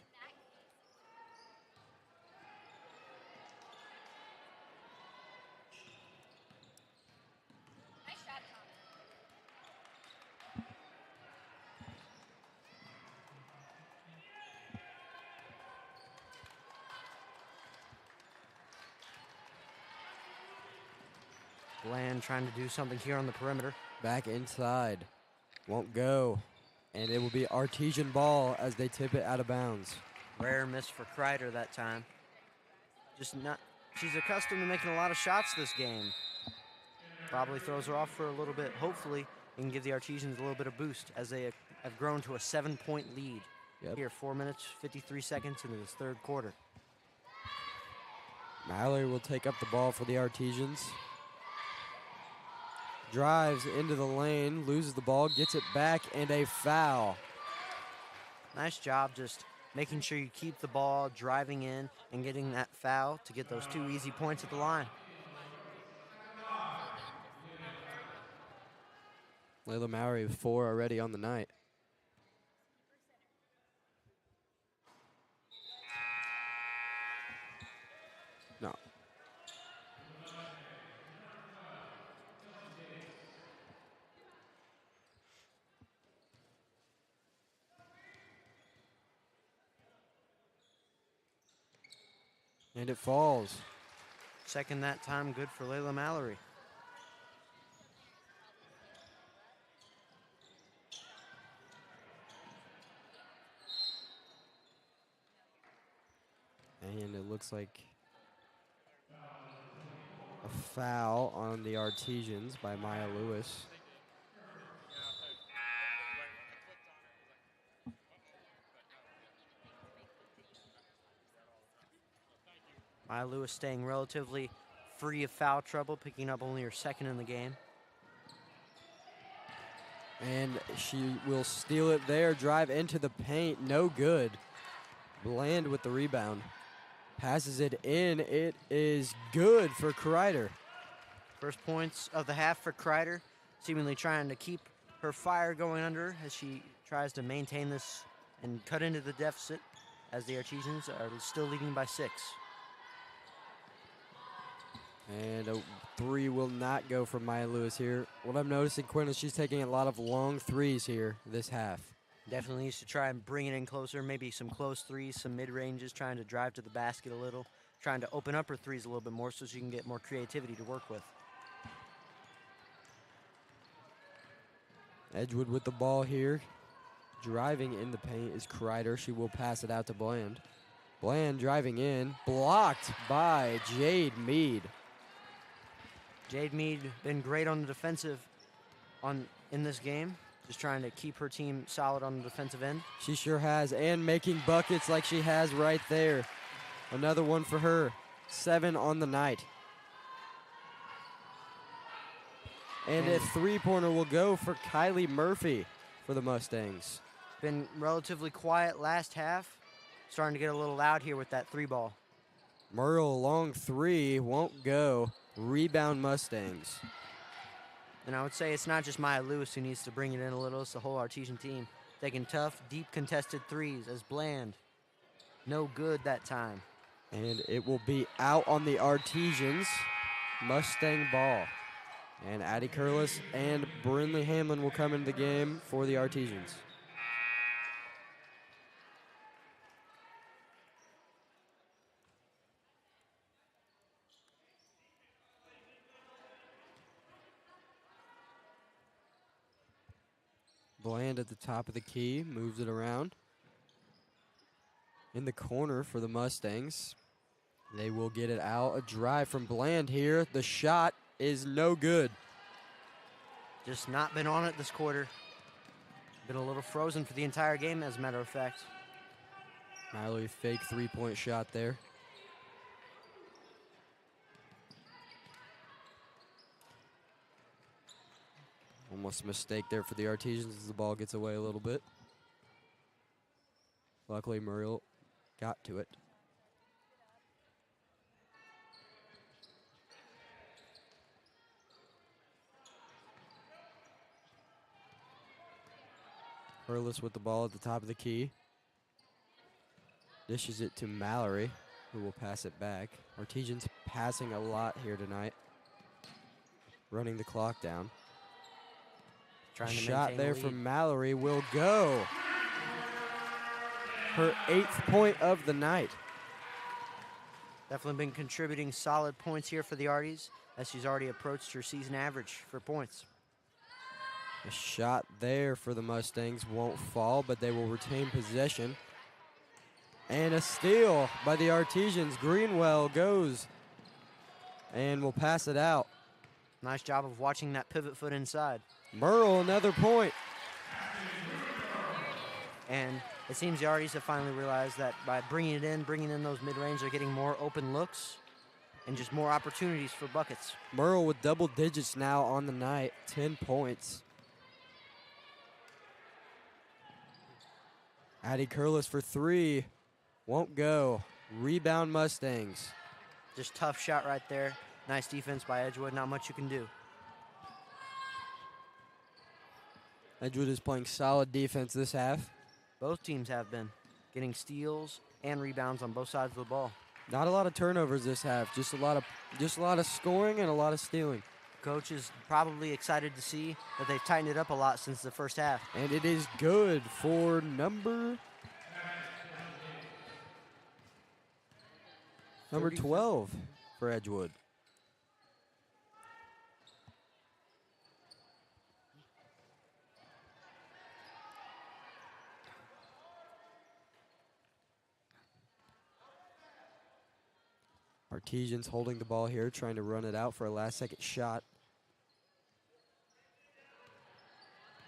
Bland trying to do something here on the perimeter. Back inside. Won't go. And it will be Artesian ball as they tip it out of bounds. Rare miss for Kreider that time. Just not She's accustomed to making a lot of shots this game. Probably throws her off for a little bit. Hopefully, it can give the Artesians a little bit of boost as they have grown to a 7-point lead. Here, 4 minutes, 53 seconds into this third quarter. Mallory will take up the ball for the Artesians. Drives into the lane, loses the ball, gets it back, and a foul. Nice job just making sure you keep the ball, driving in, and getting that foul to get those 2 easy points at the line. Layla Mallory with 4 already on the night. No. And it falls. Second that time, good for Layla Mallory. And it looks like a foul on the Artesians by Maya Lewis. Maya Lewis staying relatively free of foul trouble, picking up only her second in the game. And she will steal it there, drive into the paint, no good. Bland with the rebound. Passes it in, it is good for Kreider. First points of the half for Kreider, seemingly trying to keep her fire going under as she tries to maintain this and cut into the deficit as the Artesians are still leading by 6. And a 3 will not go from Maya Lewis here. What I'm noticing, Quinn, is she's taking a lot of long threes here this half. Definitely needs to try and bring it in closer, maybe some close threes, some mid-ranges, trying to drive to the basket a little, trying to open up her threes a little bit more so she can get more creativity to work with. Edgewood with the ball here. Driving in the paint is Kreider. She will pass it out to Bland. Bland driving in, blocked by Jade Mead. Jade Mead been great on the defensive in this game. Just trying to keep her team solid on the defensive end. She sure has, and making buckets like she has right there. Another one for her. 7 on the night. And a 3-pointer will go for Kylie Murphy for the Mustangs. Been relatively quiet last half. Starting to get a little loud here with that 3-ball. Merle long 3 won't go. Rebound Mustangs. And I would say it's not just Maya Lewis who needs to bring it in a little. It's the whole Artesian team. Taking tough, deep contested threes as Bland. No good that time. And it will be out on the Artesians. Mustang ball. And Addie Curlis and Brinley Hamlin will come into the game for the Artesians. Bland at the top of the key, moves it around. In the corner for the Mustangs. They will get it out. A drive from Bland here. The shot is no good. Just not been on it this quarter. Been a little frozen for the entire game, as a matter of fact. Mallory fake 3-point shot there. Almost a mistake there for the Artesians as the ball gets away a little bit. Luckily, Muriel got to it. Hurlis with the ball at the top of the key. Dishes it to Mallory, who will pass it back. Artesians passing a lot here tonight. Running the clock down. Shot there from Mallory will go. Her 8th point of the night. Definitely been contributing solid points here for the Arties, as she's already approached her season average for points. A shot there for the Mustangs won't fall, but they will retain possession. And a steal by the Artesians. Greenwell goes And will pass it out. Nice job of watching that pivot foot inside. Merle, another point. And it seems the Arties have finally realized that by bringing in those mid-range, they're getting more open looks and just more opportunities for buckets. Merle with double digits now on the night, 10 points. Addie Curlis for 3, won't go. Rebound Mustangs. Just tough shot right there. Nice defense by Edgewood, not much you can do. Edgewood is playing solid defense this half. Both teams have been getting steals and rebounds on both sides of the ball. Not a lot of turnovers this half, just a lot of scoring and a lot of stealing. Coach is probably excited to see that they've tightened it up a lot since the first half. And it is good for number 12 for Edgewood. Artesians holding the ball here, trying to run it out for a last-second shot.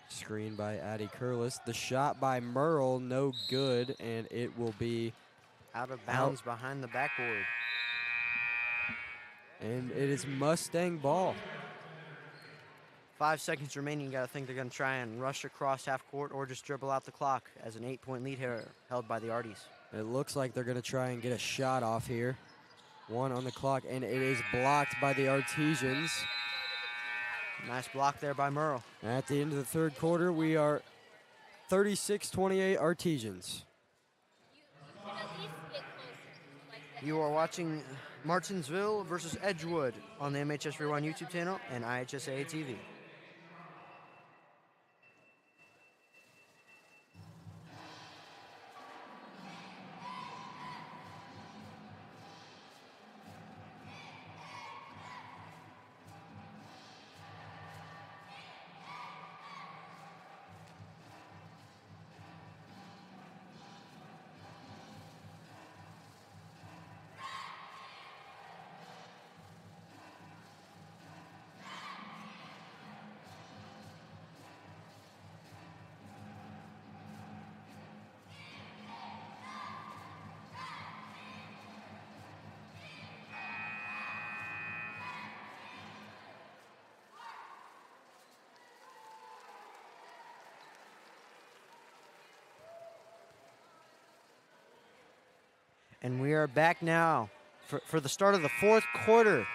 Screen by Addie Curlis. The shot by Merle, no good, and it will be out of bounds behind the backboard. And it is Mustang ball. 5 seconds remaining. You got to think they're going to try and rush across half court or just dribble out the clock as an 8-point lead here held by the Arties. It looks like they're going to try and get a shot off here. 1 on the clock, and it is blocked by the Artesians. Nice block there by Merle. At the end of the third quarter, we are 36-28 Artesians. You are watching Martinsville versus Edgewood on the MHS Rewind YouTube channel and IHSAA TV. And we are back now for the start of the fourth quarter.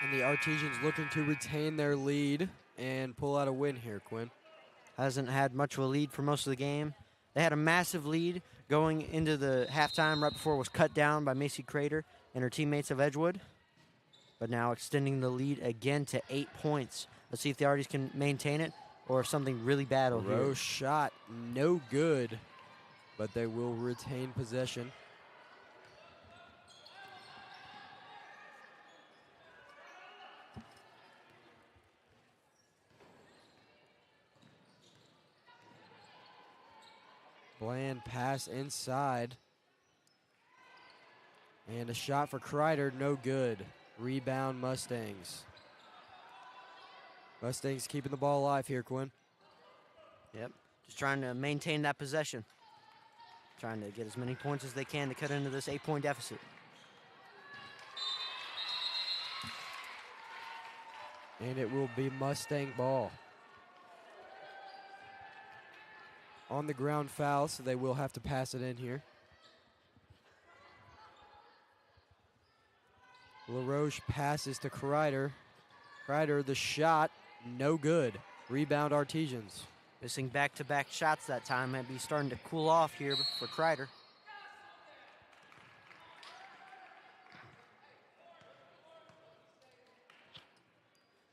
And the Artesians looking to retain their lead and pull out a win here, Quinn. Hasn't had much of a lead for most of the game. They had a massive lead going into the halftime right before it was cut down by Macy Crater and her teammates of Edgewood. But now extending the lead again to 8 points. Let's see if the Arties can maintain it or if something really bad will Rose shot, no good. But they will retain possession. Bland pass inside. And a shot for Kreider, no good. Rebound Mustangs. Mustangs keeping the ball alive here, Quinn. Yep, just trying to maintain that possession. Trying to get as many points as they can to cut into this 8-point deficit. And it will be Mustang ball. On the ground foul, so they will have to pass it in here. LaRoche passes to Kreider. Kreider, the shot, no good. Rebound Artesians. Missing back-to-back shots that time. Might be starting to cool off here for Kreider.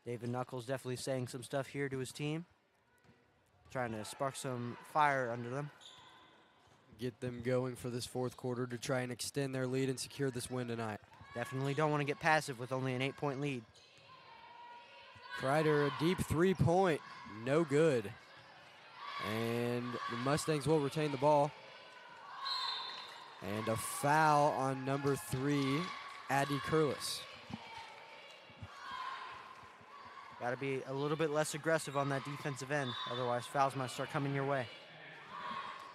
David Knuckles definitely saying some stuff here to his team. Trying to spark some fire under them. Get them going for this fourth quarter to try and extend their lead and secure this win tonight. Definitely don't want to get passive with only an 8-point lead. Kreider, a deep three-point, no good. And the Mustangs will retain the ball. And a foul on number 3, Addie Curlis. Got to be a little bit less aggressive on that defensive end. Otherwise, fouls might start coming your way.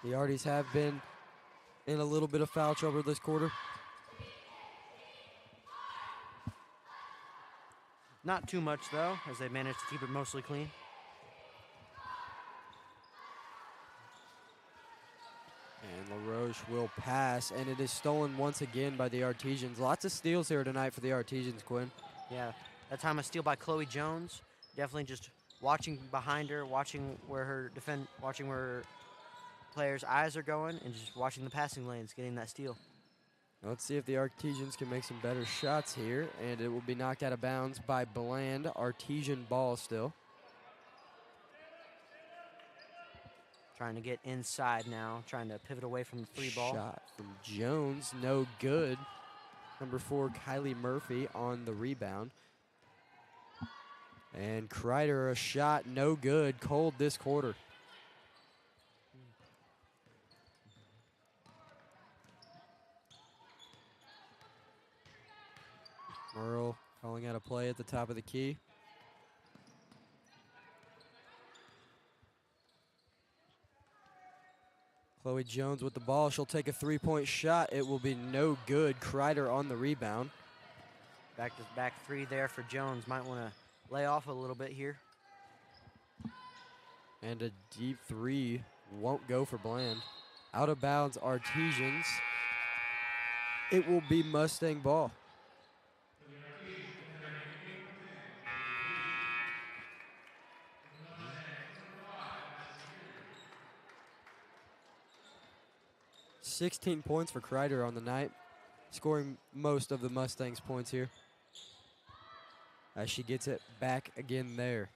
The Arties have been in a little bit of foul trouble this quarter. Not too much, though, as they managed to keep it mostly clean. And LaRoche will pass, and it is stolen once again by the Artesians. Lots of steals here tonight for the Artesians, Quinn. Yeah, that time a steal by Chloe Jones. Definitely just watching behind her, watching where her players' eyes are going, and just watching the passing lanes, getting that steal. Let's see if the Artesians can make some better shots here, and it will be knocked out of bounds by Bland. Artesian ball still. Trying to get inside now, trying to pivot away from the free ball. Shot from Jones, no good. Number 4, Kylie Murphy on the rebound. And Kreider, a shot, no good. Cold this quarter. Merle calling out a play at the top of the key. Chloe Jones with the ball. She'll take a three-point shot. It will be no good. Kreider on the rebound. Back three there for Jones. Might want to lay off a little bit here. And a deep three won't go for Bland. Out of bounds, Artesians. It will be Mustang ball. $16 points for Kreider on the night, scoring most of the Mustangs' points here. As she gets it back again there.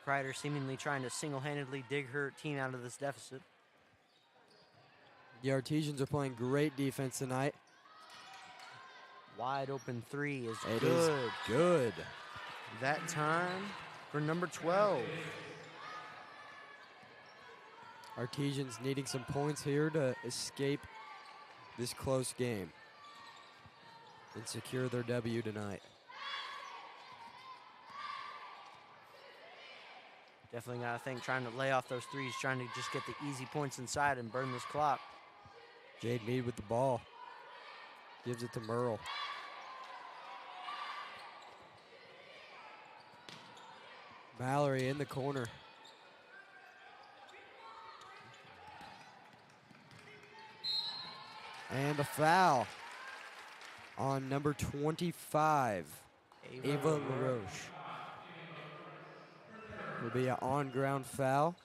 Kreider seemingly trying to single-handedly dig her team out of this deficit. The Artesians are playing great defense tonight. Wide open three is good. It is good. That time for number 12. Artesians needing some points here to escape this close game and secure their W tonight. Definitely got to think, trying to lay off those threes, trying to just get the easy points inside and burn this clock. Jade Mead with the ball. Gives it to Merle. Mallory in the corner. And a foul on number 25, Ava LaRoche. Will be an on-ground foul.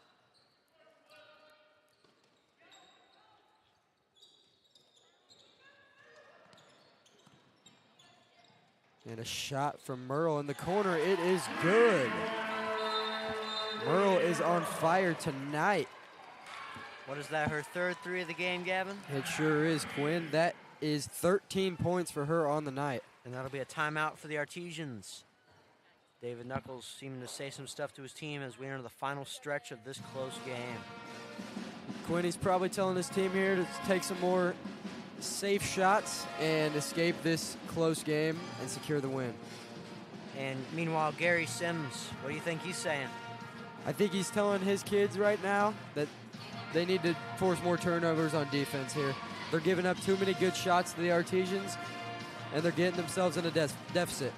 And a shot from Merle in the corner. It is good. Merle is on fire tonight. What is that, her third three of the game, Gavin? It sure is, Quinn. That is 13 points for her on the night. And that'll be a timeout for the Artesians. David Knuckles seeming to say some stuff to his team as we enter the final stretch of this close game. Quinn, he's probably telling his team here to take some more safe shots and escape this close game and secure the win. And meanwhile, Gary Sims, what do you think he's saying? I think he's telling his kids right now that they need to force more turnovers on defense here. They're giving up too many good shots to the Artesians, and they're getting themselves in a deficit.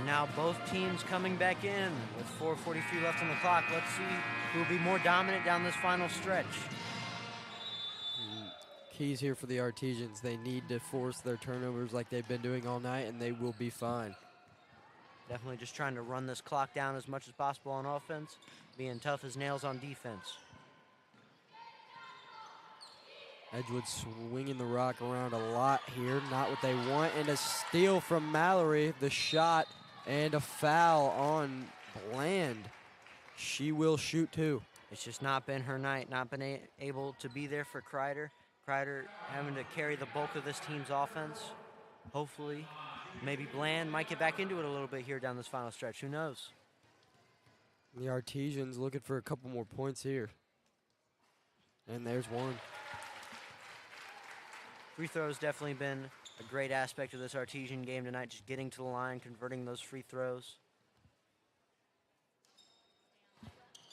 Now both teams coming back in with 4:43 left on the clock. Let's see who will be more dominant down this final stretch. Keys here for the Artesians. They need to force their turnovers like they've been doing all night, and they will be fine. Definitely just trying to run this clock down as much as possible on offense, being tough as nails on defense. Edgewood swinging the rock around a lot here. Not what they want. And a steal from Mallory. The shot and a foul on Bland. She will shoot two. It's just not been her night, not been able to be there for Kreider. Kreider having to carry the bulk of this team's offense. Hopefully, maybe Bland might get back into it a little bit here down this final stretch. Who knows? The Artesians looking for a couple more points here. And there's one. Free throws definitely been a great aspect of this Artesian game tonight, just getting to the line, converting those free throws.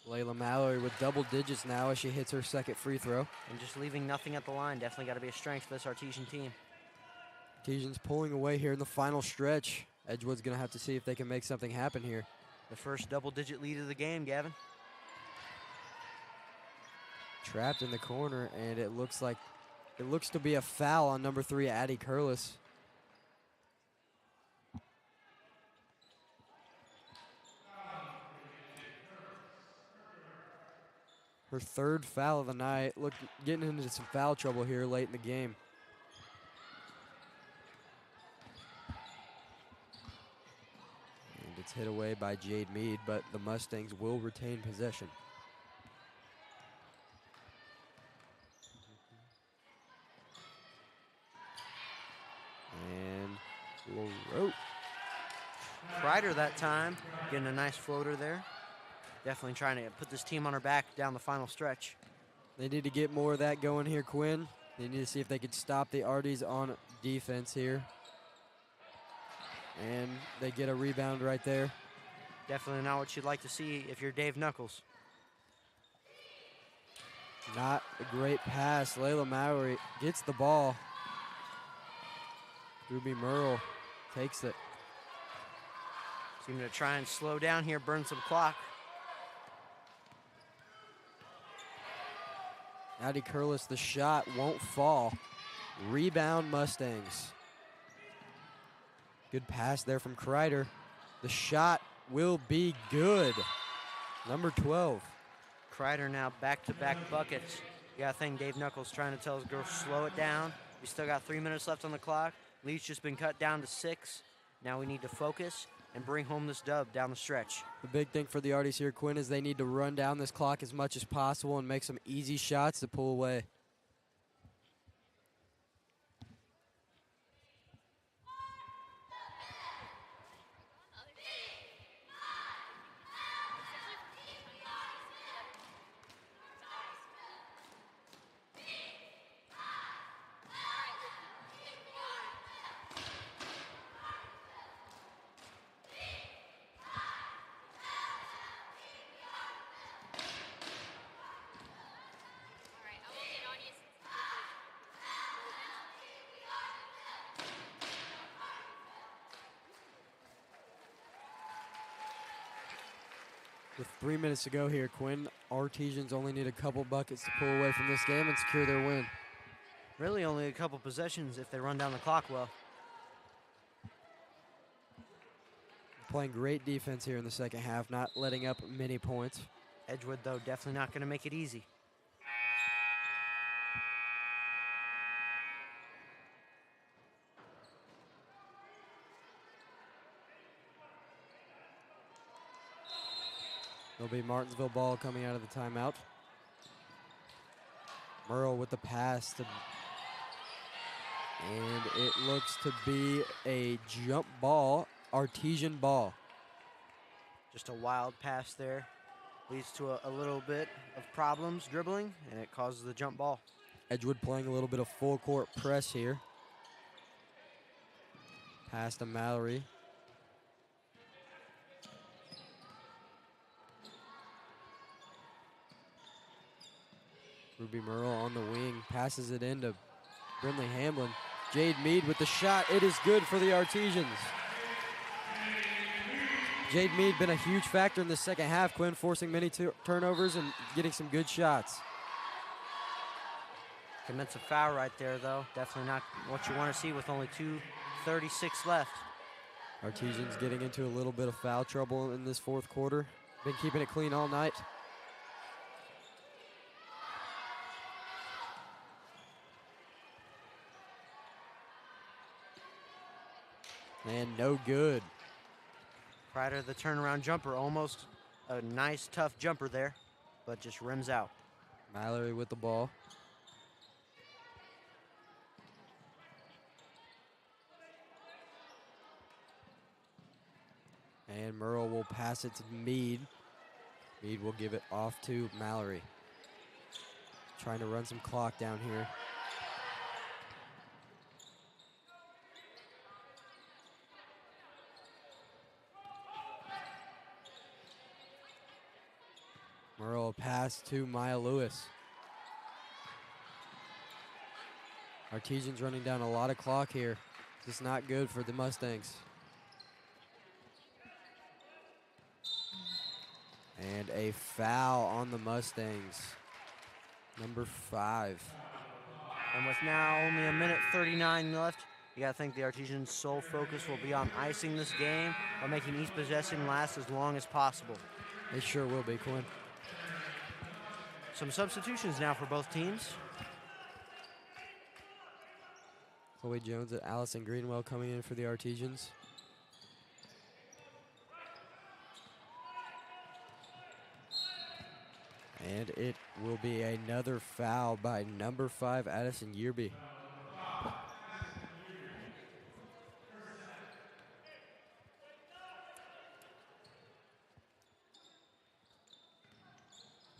Layla Mallory with double digits now as she hits her second free throw. And just leaving nothing at the line. Definitely got to be a strength for this Artesian team. Artesians pulling away here in the final stretch. Edgewood's going to have to see if they can make something happen here. The first double-digit lead of the game, Gavin. Trapped in the corner, and it looks to be a foul on number 3, Addie Curlis. Her third foul of the night. Look, getting into some foul trouble here late in the game. And it's hit away by Jade Mead, but the Mustangs will retain possession. And Kreider that time, getting a nice floater there. Definitely trying to put this team on her back down the final stretch. They need to get more of that going here, Quinn. They need to see if they could stop the Arties on defense here. And they get a rebound right there. Definitely not what you'd like to see if you're Dave Knuckles. Not a great pass. Layla Mallory gets the ball. Ruby Merle takes it. Seem to try and slow down here, burn some clock. Addie Curlis, the shot won't fall. Rebound Mustangs. Good pass there from Kreider. The shot will be good. Number 12. Kreider now back-to-back buckets. You gotta think Dave Knuckles trying to tell his girls slow it down. We still got 3 minutes left on the clock. Lead's just been cut down to 6. Now we need to focus and bring home this dub down the stretch. The big thing for the Arties here, Quinn, is they need to run down this clock as much as possible and make some easy shots to pull away. With 3 minutes to go here, Quinn, Artesians only need a couple buckets to pull away from this game and secure their win. Really only a couple possessions if they run down the clock well. Playing great defense here in the second half, not letting up many points. Edgewood, though, definitely not going to make it easy. There'll be Martinsville ball coming out of the timeout. Merle with the pass and it looks to be a jump ball, Artesian ball. Just a wild pass there. Leads to a little bit of problems dribbling, and it causes the jump ball. Edgewood playing a little bit of full court press here. Pass to Mallory. Ruby Merle on the wing, passes it into Brindley Hamlin. Jade Mead with the shot. It is good for the Artesians. Jade Mead been a huge factor in the second half, Quinn, forcing many turnovers and getting some good shots. Commits a foul right there, though. Definitely not what you want to see with only 2:36 left. Artesians getting into a little bit of foul trouble in this fourth quarter. Been keeping it clean all night. And no good. Kreider, the turnaround jumper, almost a nice, tough jumper there, but just rims out. Mallory with the ball. And Merle will pass it to Meade. Meade will give it off to Mallory. Trying to run some clock down here. Merle pass to Maya Lewis. Artesians running down a lot of clock here. This is not good for the Mustangs. And a foul on the Mustangs. Number 5. And with now only a minute 39 left, you got to think the Artesians' sole focus will be on icing this game or making each possession last as long as possible. They sure will be, Quinn. Some substitutions now for both teams. Chloe Jones and Allison Greenwell coming in for the Artesians. And it will be another foul by number 5, Addison Yearby.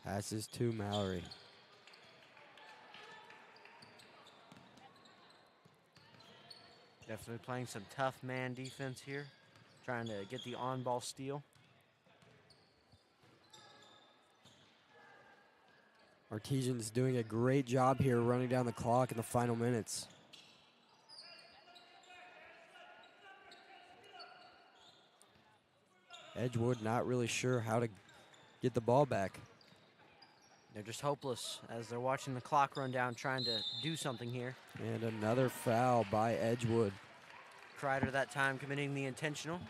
Passes to Mallory. Definitely playing some tough man defense here. Trying to get the on-ball steal. Artesians doing a great job here running down the clock in the final minutes. Edgewood not really sure how to get the ball back. They're just hopeless as they're watching the clock run down, trying to do something here. And another foul by Edgewood. Kreider that time committing the intentional,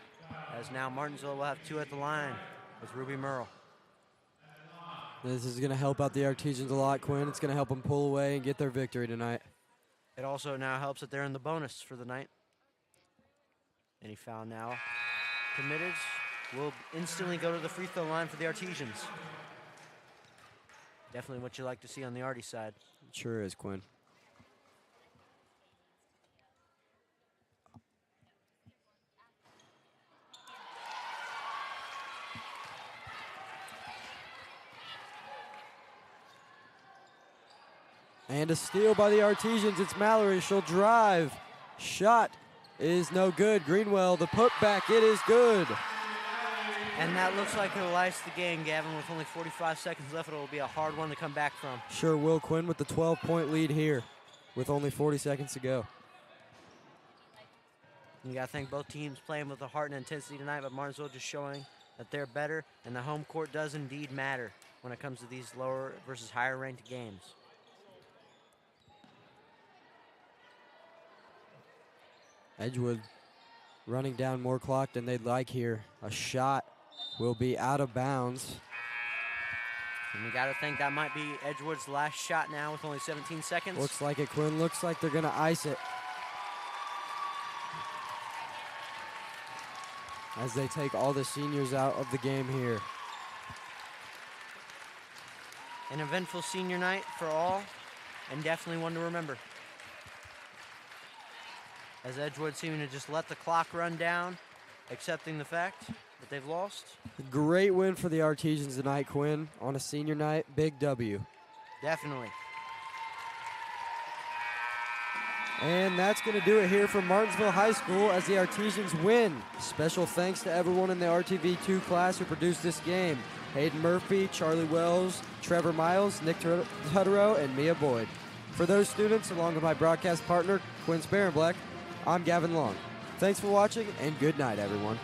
as now Martinsville will have 2 at the line with Ruby Merle. This is going to help out the Artesians a lot, Quinn. It's going to help them pull away and get their victory tonight. It also now helps that they're in the bonus for the night. Any foul now committed will instantly go to the free throw line for the Artesians. Definitely what you like to see on the Artie side. It sure is, Quinn. And a steal by the Artesians. It's Mallory. She'll drive. Shot is no good. Greenwell, the putback, it is good. And that looks like it'll ice the game, Gavin. With only 45 seconds left, it'll be a hard one to come back from. Sure will, Quinn, with the 12-point lead here with only 40 seconds to go. You got to think both teams playing with the heart and intensity tonight, but Martinsville just showing that they're better, and the home court does indeed matter when it comes to these lower versus higher ranked games. Edgewood running down more clock than they'd like here. A shot will be out of bounds. And you got to think that might be Edgewood's last shot now with only 17 seconds. Looks like it, Quinn. Looks like they're going to ice it. As they take all the seniors out of the game here. An eventful senior night for all, and definitely one to remember. As Edgewood seeming to just let the clock run down, accepting the fact that they've lost. Great win for the Artesians tonight, Quinn. On a senior night, big W. Definitely. And that's going to do it here from Martinsville High School as the Artesians win. Special thanks to everyone in the RTV2 class who produced this game. Hayden Murphy, Charlie Wells, Trevor Miles, Nick Tutterow, and Mia Boyd. For those students, along with my broadcast partner, Quinn Sparenblack, I'm Gavin Long. Thanks for watching, and good night, everyone.